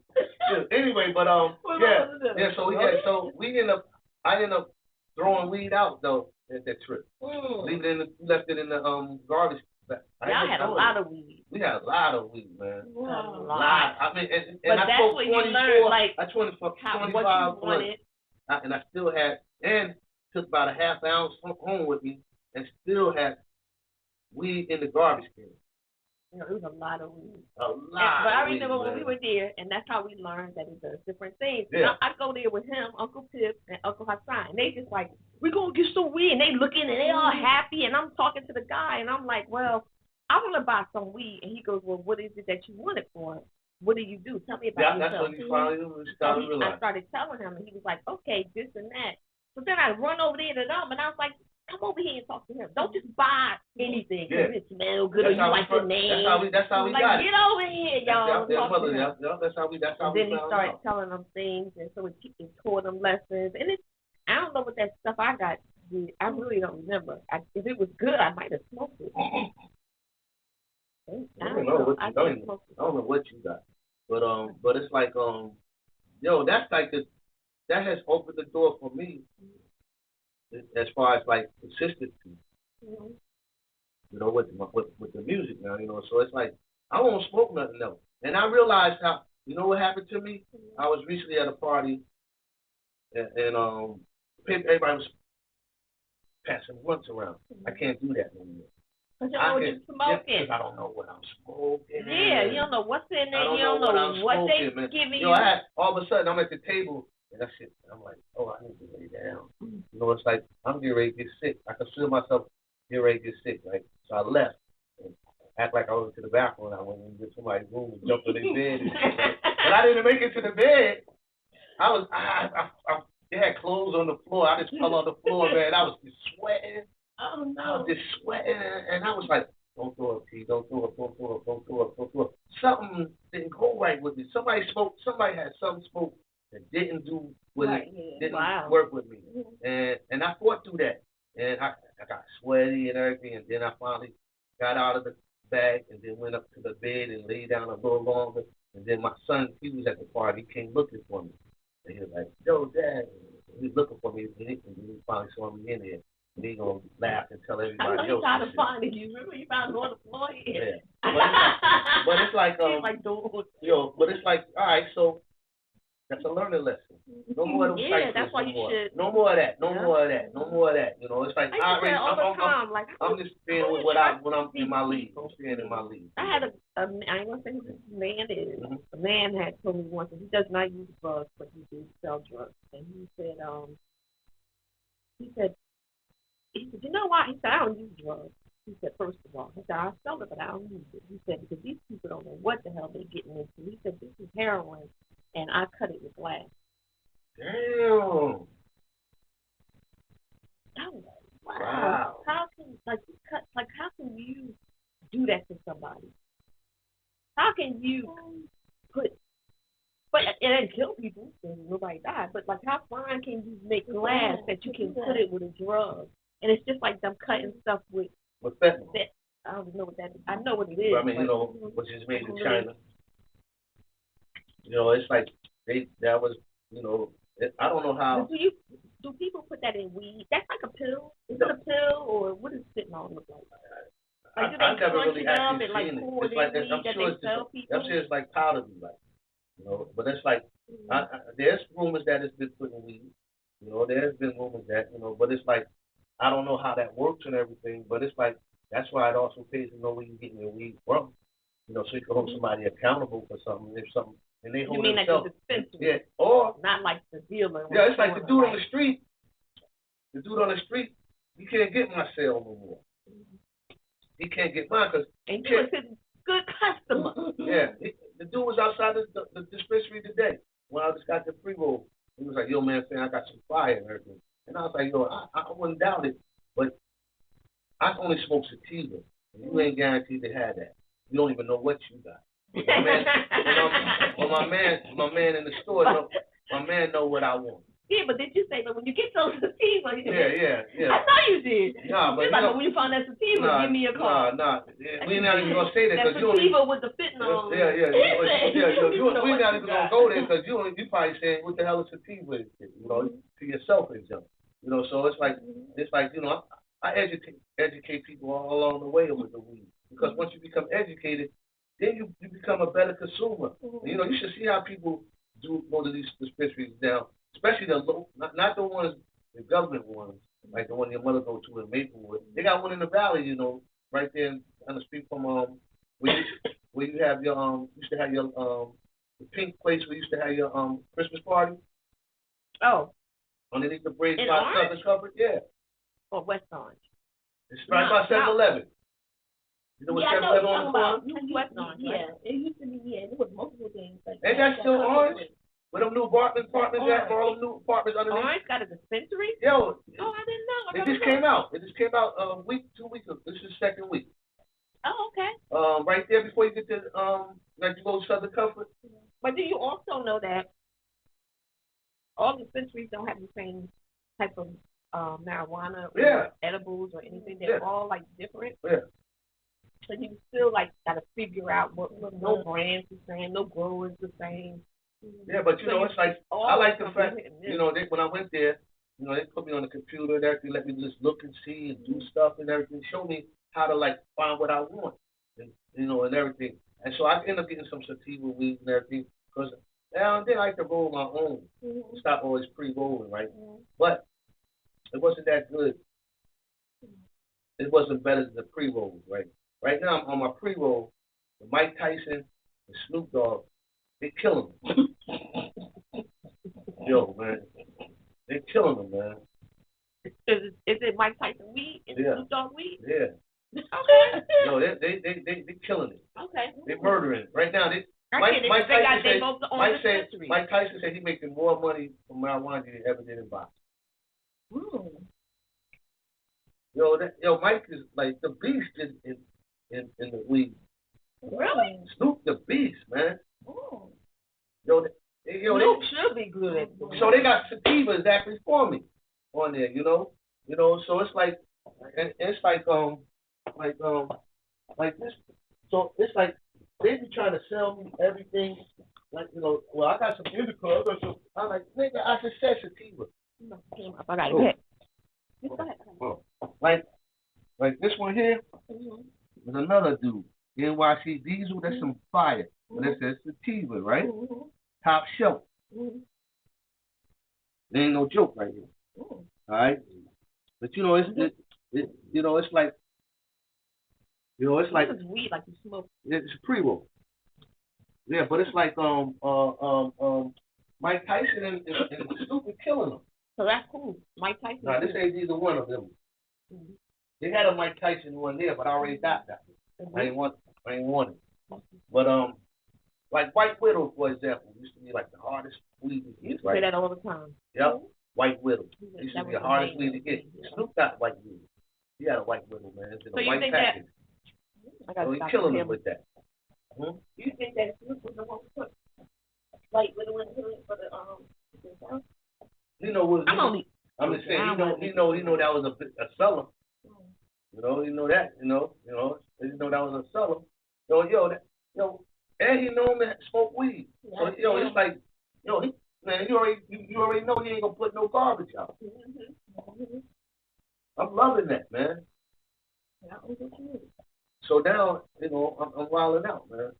Anyway, but I ended up throwing weed out though at that trip. Left it in the garbage. Y'all had a lot of weed. We had a lot of weed, man. Wow. A lot. I mean, and but I that's what you learned, like, I 25 what you wanted. And I still had, and took about a half ounce home with me, and still had weed in the garbage can. It was a lot of weed. But I remember when we were there, and that's how we learned that it does different things. Yeah. I go there with him, Uncle Pip, and Uncle Hassan. And they just like, we're going to get some weed. And they looking, and they all happy. And I'm talking to the guy, and I'm like, well, I want to buy some weed. And he goes, well, what is it that you want it for? What do you do? Tell me about yourself. That's when you finally started realizing. I started telling him, and he was like, okay, this and that. So then I run over there to them, and I was like, come over here and talk to him. Don't just buy anything because it smells good or you like the name. That's how we got it. Get over here, y'all. That's how we and then he started telling them things, and so it taught them lessons. And I don't know what that stuff I got did. I really don't remember. If it was good, I might have smoked it. I don't know what you got, but it's like yo, that's like that has opened the door for me as far as like consistency. Mm-hmm. You know, with the music now. You know, so it's like I won't smoke nothing else. And I realized how. You know what happened to me? I was recently at a party, and everybody was passing blunts around. I can't do that no more. Because you don't know what you're smoking. Yeah, because I don't know what I'm smoking. Yeah, you don't know what's in there. You don't know what they giving you. All of a sudden, I'm at the table, and I'm like, oh, I need to lay down. You know, it's like, I'm getting ready to get sick. I can feel myself getting ready to get sick, right? So I left. And act like I went to the bathroom, and I went into somebody's room and jumped on their bed. But I didn't make it to the bed. They had clothes on the floor. I just fell on the floor, man. I was just sweating. Oh, no. I was just sweating, and I was like, don't throw up, P. Don't throw up, don't throw up, don't throw up, don't throw up. Something didn't go right with me. Somebody had something smoked that didn't do with it, didn't work with me. And I fought through that. And I got sweaty and everything, and then I finally got out of the bag and then went up to the bed and lay down a little longer. And then my son, he was at the party, he came looking for me. And he was like, yo, Dad. He was looking for me, and he finally saw me in there. And he gonna laugh and tell everybody else. I know you tried to find it. You remember you found it on the floor? Yeah. But it's like, but it's like, all right, so that's a learning lesson. No more of them that's why you should. No more of that. No more of that. No more of that. You know, it's like I'm just staying with when I'm in my league. I'm staying in my league. I had I ain't gonna say who this man is. A man had told me once that he does not use drugs, but he does sell drugs. And he said, you know why? He said, I don't use drugs. He said, first of all, he said, I sell it, but I don't use it. He said, because these people don't know what the hell they're getting into. He said, this is heroin, and I cut it with glass. Damn. I was like, wow. How can you do that to somebody? How can you but it didn't kill people, so nobody died. But like, how fine can you make glass that you can put it with a drug? And it's just like them cutting stuff with fentanyl. I don't know what that is. I know what it is. I mean, you know, which is made in China. You know, it's like that was, you know, I don't know how. Do people put that in weed? That's like a pill. Is it a pill, or what does fentanyl look like? I've never really actually seen it. It's like I'm sure it's like powder, like, you know. But it's like there's rumors that it's been put in weed. You know, there's been rumors that, you know, but it's like I don't know how that works and everything. But it's like that's why it also pays to know where you're getting your weed from. You know, so you can hold somebody accountable for something if something. And they hold themselves. Like the dispensary? Yeah, or not like the dealer. Yeah, it's like the dude on the street. The dude on the street, he can't get my sale no more. He can't get mine because and you was his good customer. Yeah, the dude was outside the dispensary today when I just got the pre-roll. He was like, "Yo, man, I got some fire and everything." And I was like, "Yo, I wouldn't doubt it, but I only smoke sativa, and you ain't guaranteed to have that. You don't even know what you got." My man in the store, my man know what I want. Yeah, but did you say that when you get those sativa? Yeah. I know you did. Nah, but like, when you find that sativa, give me a call. Nah. We're not even gonna say that because you sativa with the fentanyl. Yeah. We're not even gonna go there because you probably saying what the hell is sativa? You know, to yourself and jump. You know, so it's like you know, I educate people all along the way with the weed because once you become educated, then you become a better consumer. You know, you should see how people go to these dispensaries now, especially the low, not the ones, the government ones, like the one your mother go to in Maplewood. They got one in the valley, you know, right there on the street from where you have your used to have your the pink place where you used to have your Christmas party. Oh. Underneath the bridge by Southern Covered, yeah. Or West Orange. It's right by 7-Eleven. You know what 7-Eleven on the corner? West Orange. Yeah, it used to be. Yeah, it was multiple things. Like ain't that still Orange? Where them new apartments at? All them new apartments underneath. Orange got a dispensary? Yo. Oh, I didn't know. It just came out. It just came out a week, 2 weeks ago. This is the second week. Oh, okay. Right there before you get to like you go to Southern Comfort. But do you also know that all dispensaries don't have the same type of marijuana or edibles or anything? They're all like different. Yeah. So you still like gotta figure out what no brand's the same, no grower's the same. Yeah, but you know, it's like I like the fact, you know, when I went there, you know, they put me on the computer and everything, let me just look and see and do stuff and everything, show me how to like find what I want, and you know, and everything. And so I ended up getting some sativa weed and everything because now and then I like to roll my own, stop always pre-rolling, right? But it wasn't that good. It wasn't better than the pre-rolls, right? Right now I'm on my pre-roll, with Mike Tyson and Snoop Dogg. They killing him. Yo, man. They killing him, man. Is it Mike Tyson weed and Snoop Dogg weed? Yeah. Okay. No, they killing it. Okay. They murdering it. Right now, Mike Tyson said he making more money from marijuana than he ever did in boxing. Yo, Mike is like the beast in the weed. Really? Snoop the beast, man. Snoop should be good at it. So they got sativas actually for me on there, you know. So it's like this. So it's like they be trying to sell me everything. Like, you know, well, I got some indica. I'm like, nigga, I just said sativa. I got it. Like this one here is another dude. NYC Diesel, that's some fire. But it says sativa, right? Top shelf. There ain't no joke right here. All right? But you know, it's like, this is weed like you smoke. It's a pre-roll. Yeah, but it's like Mike Tyson and Snoop are killing them. So that's cool. Mike Tyson. Nah, this ain't either one of them. They had a Mike Tyson one there, but I already got that. I ain't want it. But like White Widow, for example, used to be like the hardest weed to get. You say that all the time. Yep. White Widow. Used to be the hardest weed to get. Snoop got White Widow. He had a White Widow, man. It's in a white package. So he's killing them with that. You think that Snoop was the one who put White Widow into it for the You know what? I'm just saying. He know that was a seller. You know that. You know that was a seller. And he know him that smoke weed. So it's like, you already know he ain't gonna put no garbage out. I'm loving that, man. So now, I'm wilding out, man.